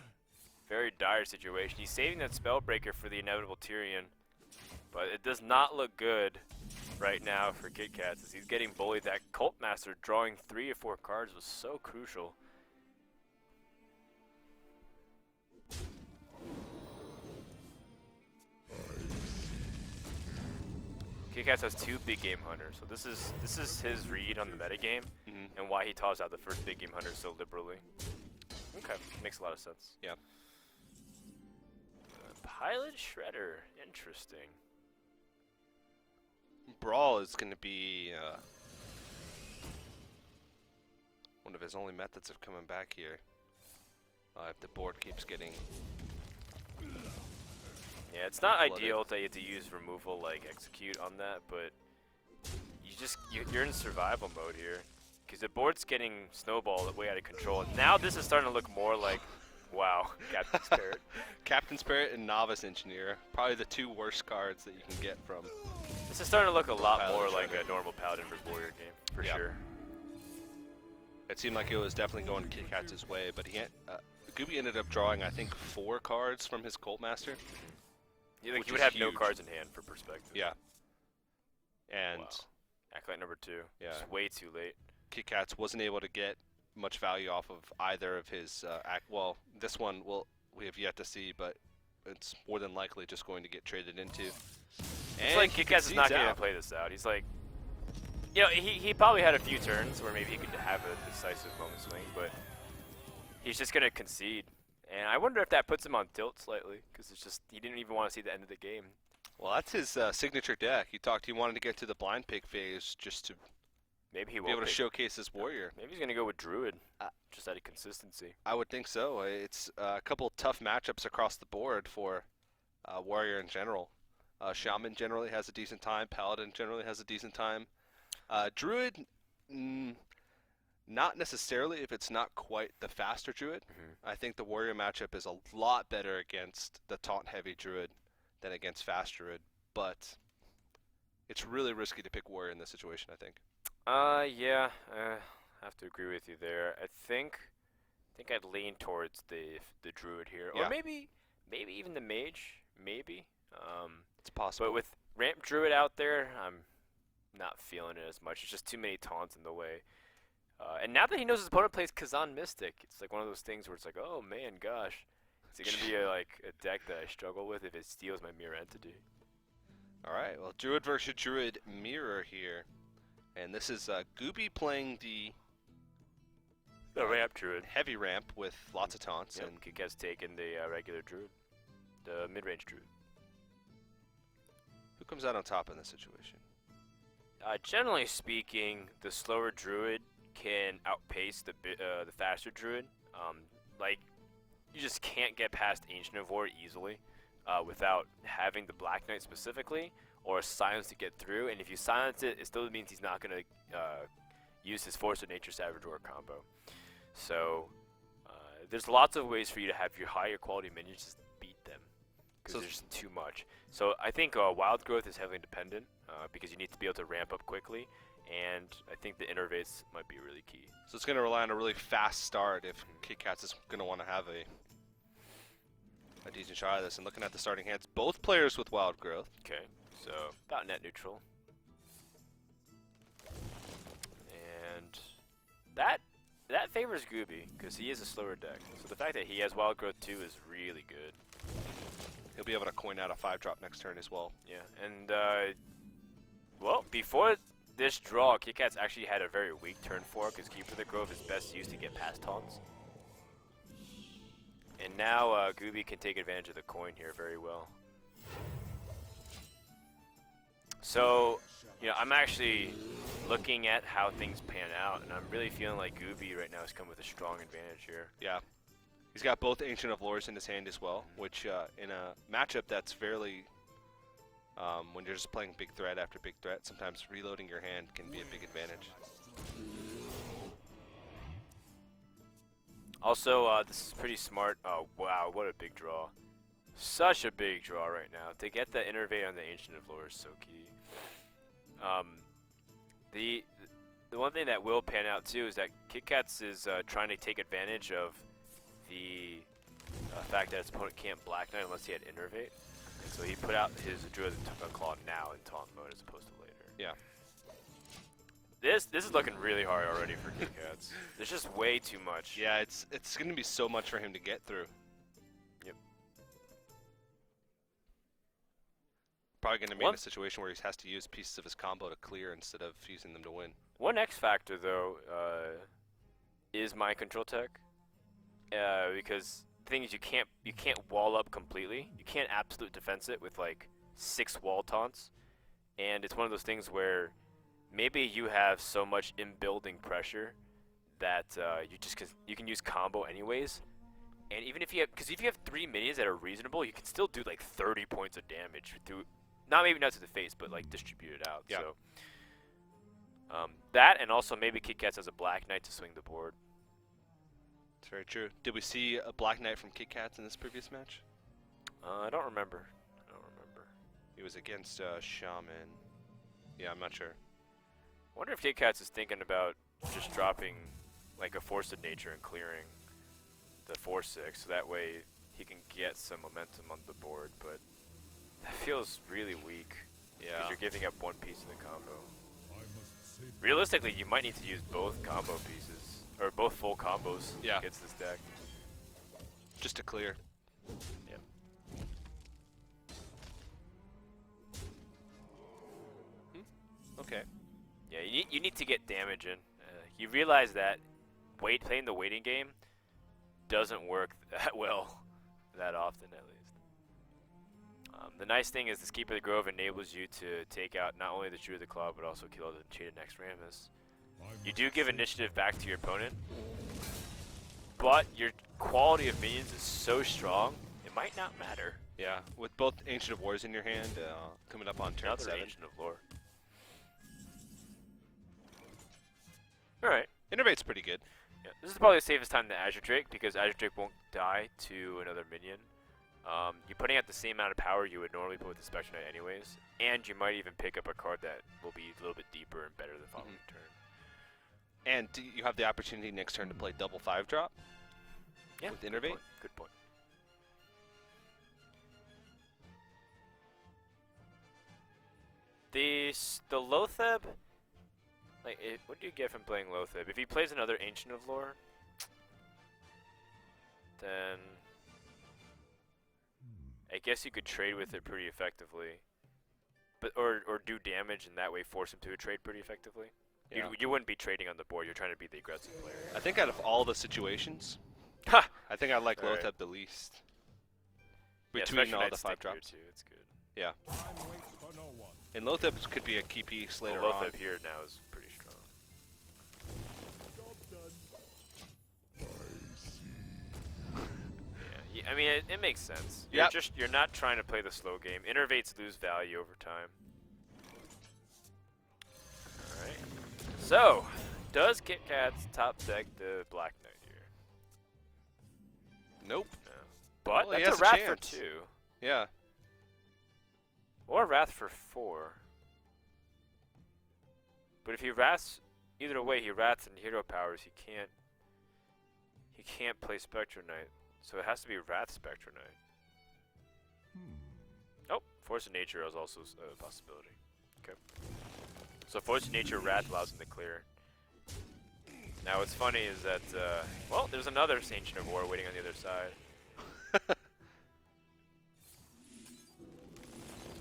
very dire situation. He's saving that Spellbreaker for the inevitable Tyrion, but it does not look good right now for KitKatz as he's getting bullied. That Cult Master drawing 3 or 4 cards was so crucial. KitKatz has 2 big game hunters, so this is his read on the metagame and why he tossed out the first big game hunter so liberally. Okay, makes a lot of sense. Yeah. Pilot Shredder, interesting. Brawl is going to be one of his only methods of coming back here. If the board keeps getting... Yeah, it's not flooded. ideal that you have to use removal like execute on that, but you're in survival mode here because the board's getting snowballed way out of control. And now this is starting to look more like, wow, Captain Spirit. Captain Spirit and Novice Engineer, probably the 2 worst cards that you can get from. This is starting to look a lot Pilot more like Shredder. a normal Paladin versus Warrior game, for Yeah. sure. It seemed like it was definitely going KitKatz's way, but Gooby ended up drawing, I think, 4 cards from his Cult Master. Like Which you would is have no huge. cards in hand for perspective. Yeah. And Wow. Acolyte number 2. Yeah. It's way too late. KitKatz wasn't able to get much value off of either of his well, this one we have yet to see, but it's more than likely just going to get traded into. It's like KitKatz is not going to play this out. He's like, you know, he probably had a few turns where maybe he could have a decisive moment swing, but he's just going to concede. And I wonder if that puts him on tilt slightly, because it's just, he didn't even want to see the end of the game. Well, that's his signature deck. He wanted to get to the blind pick phase just to Maybe he be won't able to pick- showcase his warrior. Maybe he's going to go with Druid, just out of consistency. I would think so. It's a couple tough matchups across the board for warrior in general. Shaman generally has a decent time. Paladin generally has a decent time. Druid, not necessarily if it's not quite the faster Druid. I think the warrior matchup is a lot better against the taunt-heavy Druid than against fast Druid, but it's really risky to pick warrior in this situation, I think. Yeah, I have to agree with you there. I think I'd lean towards the druid here, or Yeah, maybe even the mage, maybe. it's possible. But with ramp druid out there, I'm not feeling it as much. It's just too many taunts in the way. And now that he knows his opponent plays Kazan Mystic, it's like one of those things where it's like, oh man, gosh, is it gonna be a deck that I struggle with if it steals my mirror entity? All right, well, Druid versus Druid mirror here. And this is Gooby playing the The ramp druid. heavy ramp with lots of taunts. Yep, And KitKatz taking the regular druid, the mid-range druid. who comes out on top in this situation? Generally speaking, the slower druid can outpace the faster druid. Like you just can't get past Ancient of War easily without having the Black Knight specifically or a silence to get through. And if you silence it, it still means he's not gonna use his Force of Nature Savage combo. So there's lots of ways for you to have your higher quality minions just beat them because So- there's just too much. So I think Wild Growth is heavily dependent because you need to be able to ramp up quickly, and I think the innervates might be really key. So it's going to rely on a really fast start if KitKatz is going to want to have a decent shot at this. And looking at the starting hands, both players with Wild Growth. Okay, so about net neutral, and that favors Gooby because he is a slower deck. So the fact that he has Wild Growth too is really good. He'll be able to coin out a 5-drop next turn as well. Yeah, and well, before this draw, KitKatz actually had a very weak turn 4 because Keeper of the Grove is best used to get past taunts. And now Gooby can take advantage of the coin here very well. So, you know, I'm actually looking at how things pan out, and I'm really feeling like Gooby right now has come with a strong advantage here. Yeah. He's got both Ancient of Lores in his hand as well, which in a matchup that's fairly, when you're just playing big threat after big threat, sometimes reloading your hand can be a big advantage. Also, this is pretty smart. Oh, wow, what a big draw. Such a big draw right now. To get the Innervate on the Ancient of Lore is so key. The one thing that will pan out too is that KitKatz is trying to take advantage of the fact that his opponent can't Black Knight unless he had Innervate. And so he put out his Druid Claw now in taunt mode as opposed to later. Yeah. This is looking really hard already for KitKatz. There's just way too much. Yeah, it's going to be so much for him to get through. Yep. Probably going to be in a situation where he has to use pieces of his combo to clear instead of using them to win. One X factor though is Mind Control tech. Because the thing is you can't wall up completely. You can't absolute defense it with like 6 wall taunts. And it's one of those things where maybe you have so much in-building pressure that you can use combo anyways. And even if you have, because if you have 3 minions that are reasonable, you can still do like 30 points of damage through, not to the face, but like distribute it out. Yeah. So that, and also maybe KitKatz has a Black Knight to swing the board. It's very true. Did we see a Black Knight from KitKatz in this previous match? I don't remember. He was against Shaman. Yeah, I'm not sure. I wonder if KitKatz is thinking about just dropping like a Force of Nature and clearing the 4/6, so that way he can get some momentum on the board, but that feels really weak. Yeah. Because you're giving up one piece of the combo. Realistically, you might need to use both combo pieces, or both full combos Yeah. against this deck. Just to clear. Yep. Okay. Yeah, you need to get damage in. You realize that playing the waiting game doesn't work that well, that often at least. The nice thing is this Keeper of the Grove enables you to take out not only the Druid of the Claw, but also kill the Cheated Next Rammus. You do give initiative back to your opponent, but your quality of minions is so strong, it might not matter. Yeah, with both Ancient of Wars in your hand, coming up on turn Another 7. Ancient of Lore. Alright. Innervate's pretty good. Yeah, this is probably the safest time to Azure Drake because Azure Drake won't die to another minion. You're putting out the same amount of power you would normally put with the Spectre Knight anyways, and you might even pick up a card that will be a little bit deeper and better the following turn. And you have the opportunity next turn to play double 5-drop Yeah, with good Innervate. point, good point. The Lotheb, like, what do you get from playing Lotheb? If he plays another Ancient of Lore, then I guess you could trade with it pretty effectively, but or do damage and that way force him to a trade pretty effectively. Yeah. You wouldn't be trading on the board. You're trying to be the aggressive player. I think out of all the situations, Ha! I think I like All right. Lotheb the least. Yeah, Between Spectre all Knight's the 5 stickier drops. too. It's good. Yeah. Time waits for no one. And Lotheb could be a key piece later Well, on. Lotheb here now is pretty strong. Job done. Yeah, I mean it makes sense. Yep. You're not trying to play the slow game. Innervates lose value over time. All right. So, does KitKatz top deck the Black Knight here? Nope. No. But Well, he that's has a a Wrath for chance. 2. Yeah. Or Wrath for 4. But if he Wraths, either way, he Wraths and hero powers. He can't play Spectre Knight, so it has to be Wrath Spectre Knight. Oh, Force of Nature is also a possibility. Okay. So Force of Nature Wrath allows him to clear. Now what's funny is that, well, there's another Ancient of War waiting on the other side.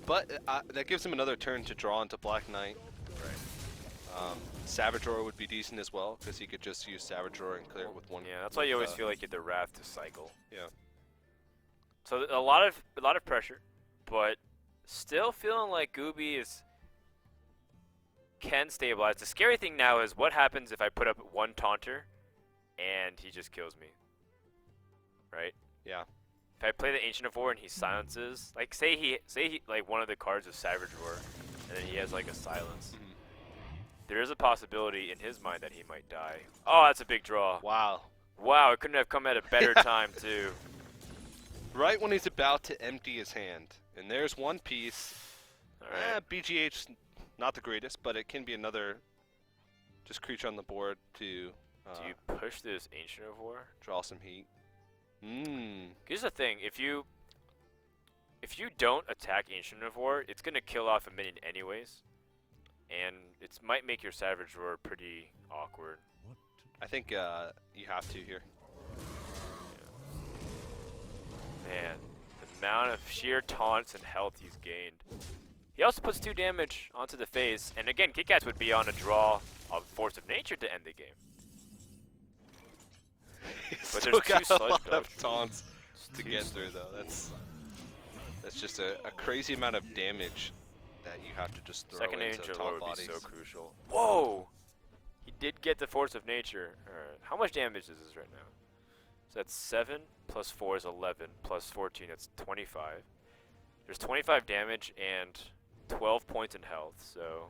But that gives him another turn to draw into Black Knight. Right. Savage Roar would be decent as well, because he could just use Savage Roar and clear it with one. Yeah, that's why you always with, feel like you get the Wrath to cycle. Yeah. So a lot of pressure, but still feeling like Gooby can stabilize. The scary thing now is what happens if I put up one taunter and he just kills me. Right? Yeah. If I play the Ancient of War and he silences, like say he like one of the cards is Savage Roar and then he has like a silence. There is a possibility in his mind that he might die. Oh, that's a big draw. Wow. Wow, it couldn't have come at a better time too. Right when he's about to empty his hand. And there's one piece. All right. BGH, not the greatest, but it can be another just creature on the board to Do you push this Ancient of War? draw some heat. Here's the thing: if you don't attack Ancient of War, it's gonna kill off a minion anyways, and it might make your Savage Roar pretty awkward. What? I think you have to here. Man, the amount of sheer taunts and health he's gained. He also puts 2 damage onto the face, and again, KitKatz would be on a draw of Force of Nature to end the game. But Still there's 2 got a Sludge lot of Belchers. taunts to Two get s- through though. That's just a crazy amount of damage that you have to just throw Second into Ancient taunt Lord would bodies. be so crucial. Whoa! He did get the Force of Nature. Alright, how much damage is this right now? So that's 7 plus 4 is 11 plus 14, that's 25. There's 25 damage and 12 points in health, so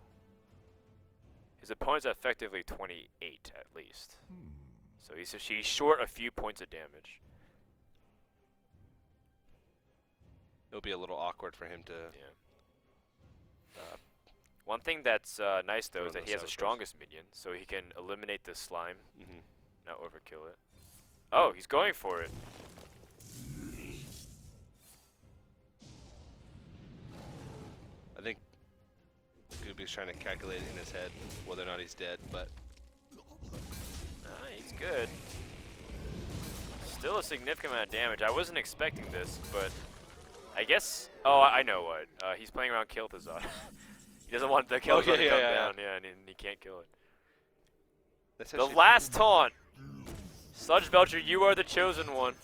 his opponent's effectively 28 at least. So he's short a few points of damage. It'll be a little awkward for him to. Yeah. One thing that's nice though Throw is that those he has the Savage Roars. strongest minion, so he can eliminate the slime, Mhm. not overkill it. Oh, he's going for it. I think Gooby's trying to calculate it in his head whether or not he's dead, but He's good. Still a significant amount of damage. I wasn't expecting this, but I guess. Oh, I know what. He's playing around Kil'Thuzad. He doesn't want the Kil'Thuzad to come down, yeah, and he can't kill it. that's The actually last taunt. Sludge Belcher, you are the chosen one.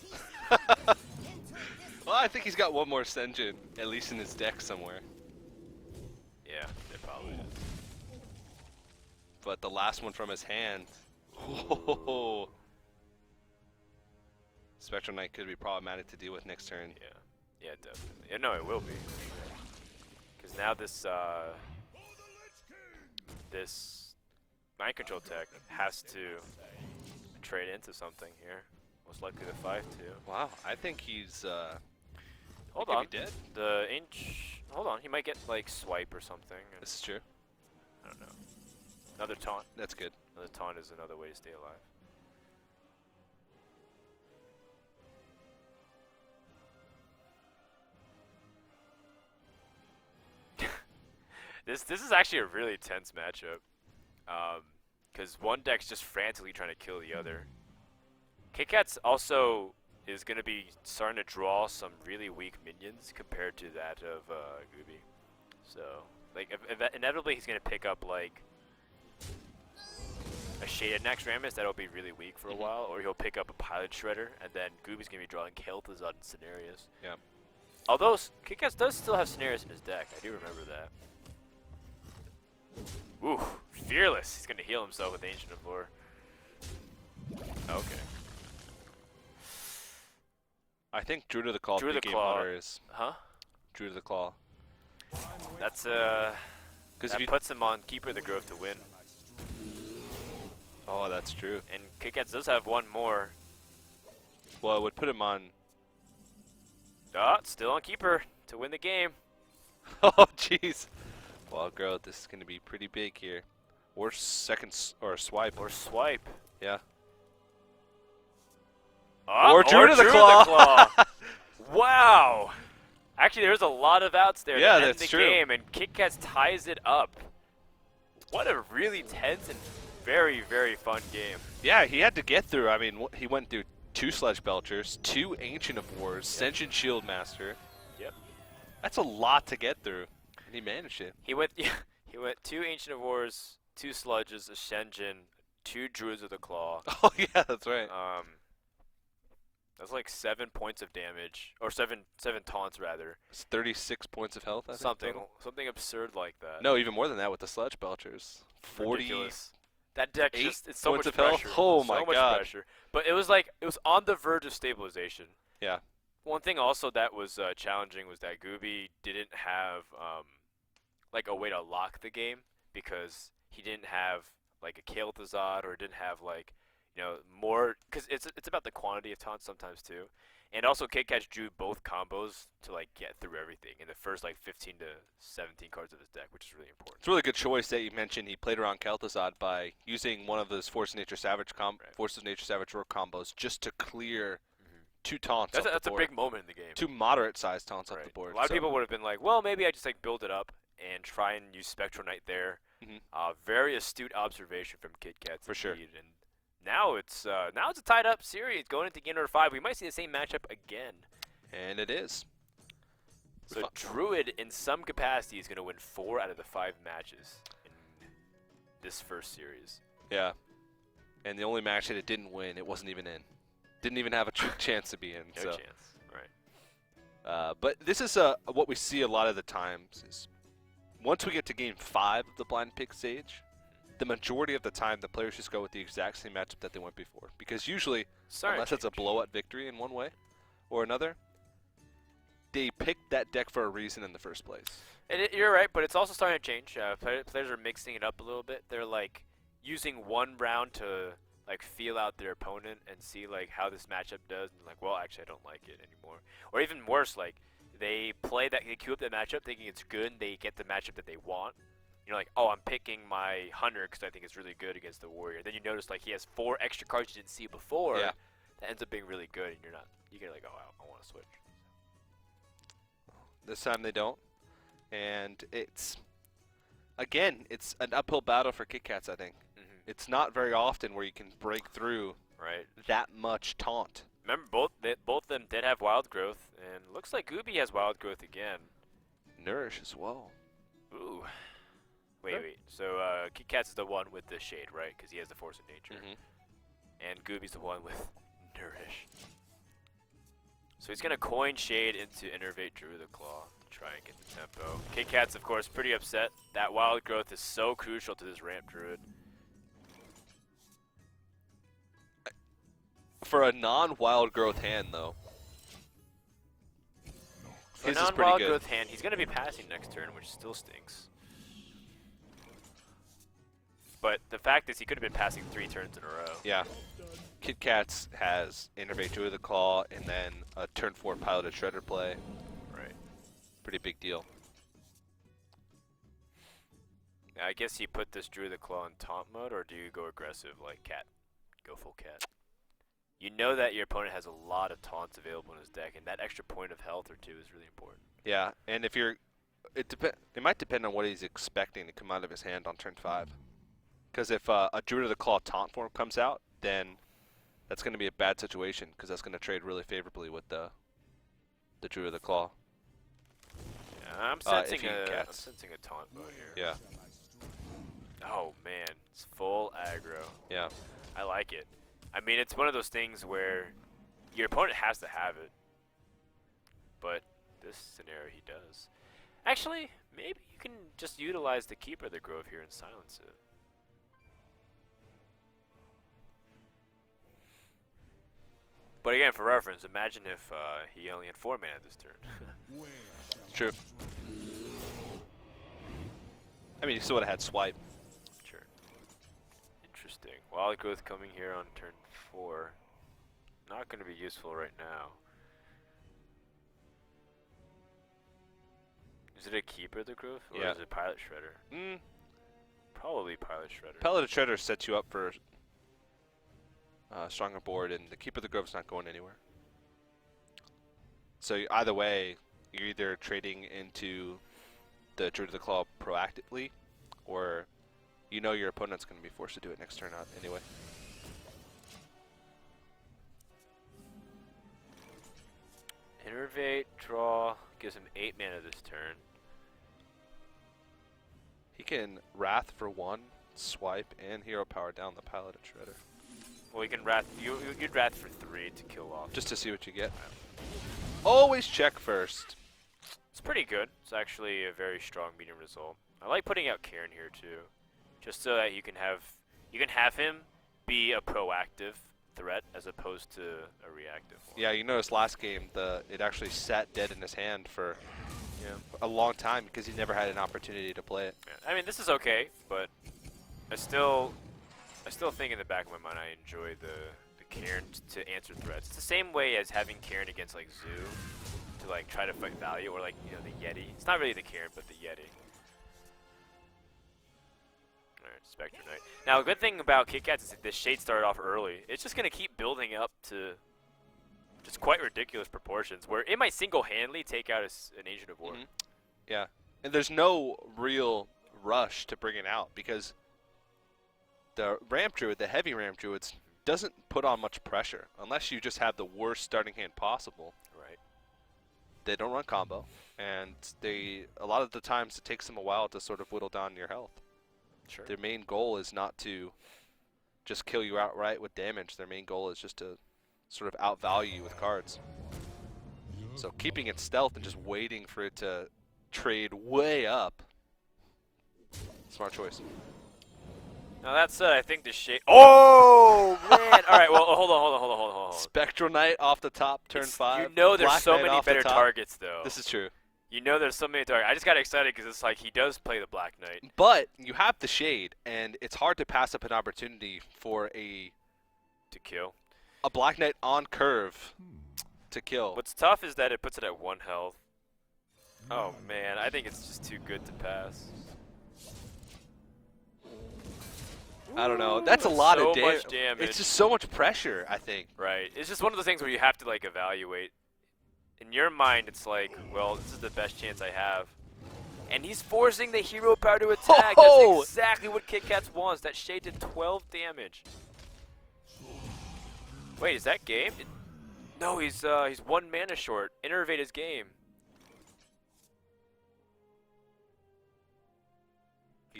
Well, I think he's got one more Senjin, at least in his deck somewhere. Yeah, it probably is. But the last one from his hand. Whoa. Spectral Knight could be problematic to deal with next turn. Yeah, definitely. Yeah, no, it will be. Because now this this mind control tech has to trade into something here. Most likely the 5-2. Wow, I think he's Hold He on. could be dead. The inch. Hold on. He might get like swipe or something. And This is true. I don't know. Another taunt. That's good. Another taunt is another way to stay alive. This is actually a really tense matchup. Because one deck's just frantically trying to kill the other. KitKatz also is going to be starting to draw some really weak minions compared to that of Gooby. So, like, inevitably he's going to pick up, like, a Shaded Naxxramas that'll be really weak for a while, or he'll pick up a Pilot Shredder, and then Gooby's going to be drawing Hearthstone and scenarios. Yeah. Although, KitKatz does still have scenarios in his deck. I do remember that. Ooh, Fearless. He's going to heal himself with Ancient of Lore. Okay. I think Druid of the Claw. Druid of big the game Claw. hunter is Huh? Druid of the Claw. That's, Because that puts him on Keeper of the Grove to win. Oh, that's true. And KitKatz does have one more. Well, it would put him on. Still on Keeper to win the game. Oh, jeez. Well, girl, this is going to be pretty big here. Or or swipe. Or Swipe. Yeah. Or Druid of the Claw. Wow. Actually, there's a lot of outs there Yeah, to end that's the true. game, and KitKatz ties it up. What a really tense and very, very fun game. Yeah, he had to get through. I mean, he went through 2 Sledge Belchers, 2 Ancient of Wars, Sentient Shield Master. Yep. That's a lot to get through, and he managed it. He went 2 Ancient of Wars, 2 Sludges, a Shenzhen, 2 Druids of the Claw. Oh, yeah, that's right. That's like 7 points of damage, or seven taunts rather. It's 36 points of health, I think. Something absurd like that. No, even more than that with the Sledge Belchers. 40. Ridiculous. That deck 8 just, it's so points much of health? pressure. Oh so my much God. pressure. But it was on the verge of stabilization. Yeah. One thing also that was challenging was that Gooby didn't have like a way to lock the game, because he didn't have like a Kael'thasad, or didn't have like, you know, more, because it's about the quantity of taunts sometimes too. And also KitKatz drew both combos to like get through everything in the first like 15 to 17 cards of his deck, which is really important. It's a really good choice that you mentioned. He played around Kael'thasad by using one of those Force of Nature Savage Roar combos just to clear 2 taunts off That's the a board. big moment in the game. 2 moderate-sized taunts off Right. the board. A lot of so- people would have been like, well, maybe I just like build it up and try and use Spectral Knight there. Very astute observation from KitKatz. For sure. And now it's a tied up series going into game number 5. We might see the same matchup again. And it is. So Druid, in some capacity, is going to win 4 out of the 5 matches in this first series. Yeah. And the only match that it didn't win, it wasn't even in. Didn't even have a chance to be in. No so. chance. Right. But this is what we see a lot of the times is once we get to game 5 of the blind pick stage, the majority of the time the players just go with the exact same matchup that they went before. Because usually, unless it's a blowout victory in one way or another, they picked that deck for a reason in the first place. You're right, but it's also starting to change. Players are mixing it up a little bit. They're like using one round to like feel out their opponent and see like how this matchup does, and like, well, actually I don't like it anymore. Or even worse, like they queue up the matchup thinking it's good, and they get the matchup that they want. You're like, oh, I'm picking my Hunter because I think it's really good against the Warrior. Then you notice like he has 4 extra cards you didn't see before. Yeah. That ends up being really good, and you get like, oh, I want to switch. This time they don't. And it's an uphill battle for KitKatz, I think. It's not very often where you can break through that much taunt. Remember, both of them did have Wild Growth, and looks like Gooby has Wild Growth again. Nourish as well. Ooh. Wait. So KitKatz is the one with the Shade, right? Because he has the Force of Nature. And Gooby's the one with Nourish. So he's going to coin Shade into Innervate Druid of the Claw to try and get the tempo. KitKatz, of course, pretty upset. That Wild Growth is so crucial to this ramp Druid. For a non-wild growth hand, though, For his is pretty non-Wild good. Growth hand, he's going to be passing next turn, which still stinks. But the fact is, he could have been passing 3 turns in a row. Yeah. KitKatz has Innervate Druid of the Claw and then a turn 4 Piloted Shredder play. pretty big deal. I guess you put this Druid of the Claw in taunt mode, or do you go aggressive like Cat? Go full Cat. You know that your opponent has a lot of taunts available in his deck, and that extra point of health or two is really important. Yeah, and if you're, it might depend on what he's expecting to come out of his hand on turn 5. Because if a Druid of the Claw taunt form comes out, then that's going to be a bad situation, because that's going to trade really favorably with the Druid of the Claw. Yeah, I'm sensing a taunt mode here. Yeah. Oh man, it's full aggro. Yeah. I like it. I mean, it's one of those things where your opponent has to have it, but this scenario he does. Actually, maybe you can just utilize the Keeper of the Grove here and silence it. But again, for reference, imagine if he only had 4 mana this turn. True. I mean, he still would have had swipe. Sure. Interesting. Wild Growth coming here on turn 4. Not going to be useful right now. Is it a Keeper of the Growth, or Yeah. is it Pilot Shredder? Probably Pilot Shredder. Pilot of Shredder sets you up for a stronger board, and the Keeper of the Grove's not going anywhere. So either way, you're either trading into the Druid of the Claw proactively, or you know your opponent's going to be forced to do it next turn out anyway. Innervate, draw, gives him 8 mana this turn. He can Wrath for 1, swipe, and Hero Power down the Pilot of Shredder. Well, you can Wrath. You'd Wrath for 3 to kill off. Just to see what you get. Always check first. It's pretty good. It's actually a very strong medium result. I like putting out Karen here too, just so that you can have him be a proactive threat as opposed to a reactive one. Yeah, you noticed last game it actually sat dead in his hand for a long time because he never had an opportunity to play it. Yeah. I mean, this is okay, but I still think in the back of my mind I enjoy the Karen to answer threats. It's the same way as having Karen against like Zoo to like try to fight value, or like the Yeti. It's not really the Karen, but the Yeti. Alright, Spectre Knight. Now, a good thing about KitKatz is that this Shade started off early. It's just going to keep building up to just quite ridiculous proportions, where it might single-handedly take out an Agent of War. Yeah, and there's no real rush to bring it out because the Ramp Druid, the heavy Ramp Druids, doesn't put on much pressure unless you just have the worst starting hand possible. Right. They don't run combo, and a lot of the times it takes them a while to sort of whittle down your health. Sure. Their main goal is not to just kill you outright with damage. Their main goal is just to sort of outvalue you with cards. So keeping it stealth and just waiting for it to trade way up, smart choice. Now that said, I think the Shade. Oh man! All right. Well, hold on. Spectral Knight off the top, turn 5. You know, there's Black so Knight many off the better top. targets though. This is true. You know, there's so many targets. I just got excited because it's like he does play the Black Knight. But you have the Shade, and it's hard to pass up an opportunity for To kill. a Black Knight on curve to kill. What's tough is that it puts it at 1 health. Oh man, I think it's just too good to pass. I don't know. That's a lot so of much damage. It's just so much pressure, I think. Right. It's just one of those things where you have to like evaluate. In your mind, it's like, well, this is the best chance I have. And he's forcing the hero power to attack. Oh! That's exactly what KitKatz wants. That Shade did 12 damage. Wait, is that game? No, he's 1 mana short. Innervate his game.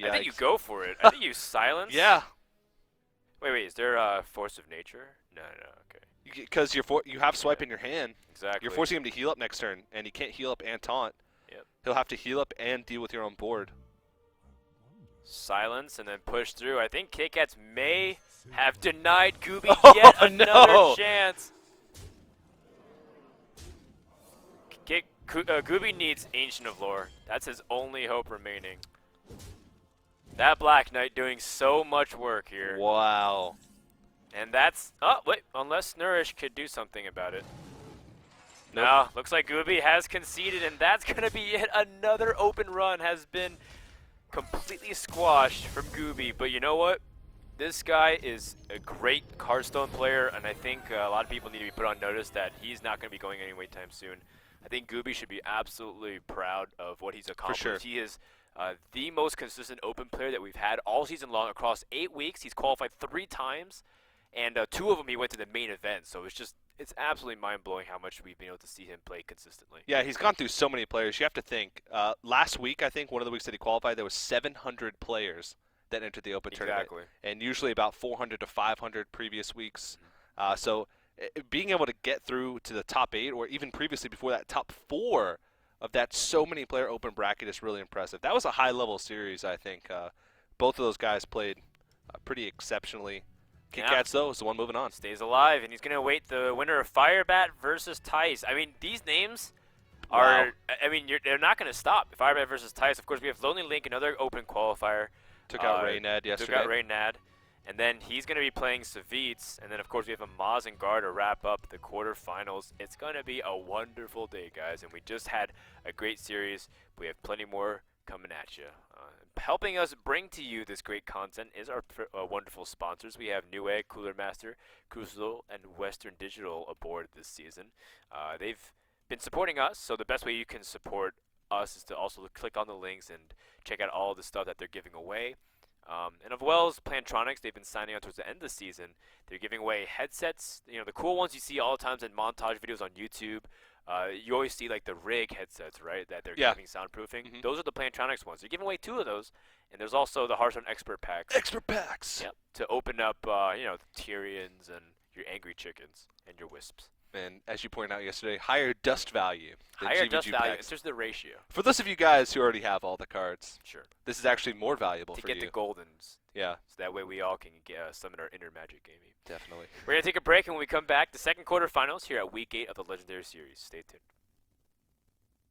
I think you go for it. I think you silence. Yeah, Wait, is there Force of Nature? No, okay. because you have swipe in your hand. Exactly. You're forcing him to heal up next turn, and he can't heal up and taunt. Yep. He'll have to heal up and deal with your own board. Silence and then push through. I think KitKatz may have denied Gooby Oh, yet another no. chance. Gooby needs Ancient of Lore. That's his only hope remaining. That Black Knight doing so much work here. Wow. And that's... Oh, wait. Unless Nourish could do something about it. Nope. No, looks like Gooby has conceded, and that's going to be it. Another open run has been completely squashed from Gooby. But you know what? This guy is a great Hearthstone player, and I think a lot of people need to be put on notice that he's not going to be going anywhere anytime soon. I think Gooby should be absolutely proud of what he's accomplished. sure. He is the most consistent open player that we've had all season long across 8 weeks. He's qualified 3 times, and 2 of them he went to the main event. So it's absolutely mind-blowing how much we've been able to see him play consistently. Yeah, he's gone through so many players. You have to think. Last week, I think one of the weeks that he qualified, there was 700 players that entered the Open tournament, and usually about 400 to 500 previous weeks. So being able to get through to the top 8, or even previously before that, top 4 of that so many player Open bracket is really impressive. That was a high-level series, I think. Both of those guys played pretty exceptionally. KitKatz, though, is the one moving on. Stays alive, and he's going to await the winner of Firebat versus Tice. I mean, these names are, Wow. I mean, they're not going to stop. Firebat versus Tice. Of course, we have Lonely Link, another open qualifier. Took out Raynad yesterday. Took out Raynad. And then he's going to be playing Savitz. And then, of course, we have a Maz and Gar to wrap up the quarterfinals. It's going to be a wonderful day, guys. And we just had a great series. We have plenty more coming at you. Helping us bring to you this great content is our wonderful sponsors. We have Newegg, Cooler Master, Crucible, and Western Digital aboard this season. They've been supporting us, so the best way you can support us is to also click on the links and check out all the stuff that they're giving away. And as well as Plantronics, they've been signing on towards the end of the season. They're giving away headsets, the cool ones you see all the times in montage videos on YouTube. You always see like the rig headsets, right? That they're giving soundproofing. Those are the Plantronics ones. They're giving away 2 of those, and there's also the Hearthstone Expert Packs. Expert packs. Yep. To open up, the Tyrians and your Angry Chickens and your Wisps. And as you pointed out yesterday, higher dust value. Than Higher GVG dust value. packs. It's just the ratio. For those of you guys who already have all the cards, Sure. this is actually more valuable To for get you. the goldens. Yeah, So that way we all can summon our inner Magic gaming. definitely. We're going to take a break, and when we come back, the second quarterfinals here at Week 8 of the Legendary Series. Stay tuned.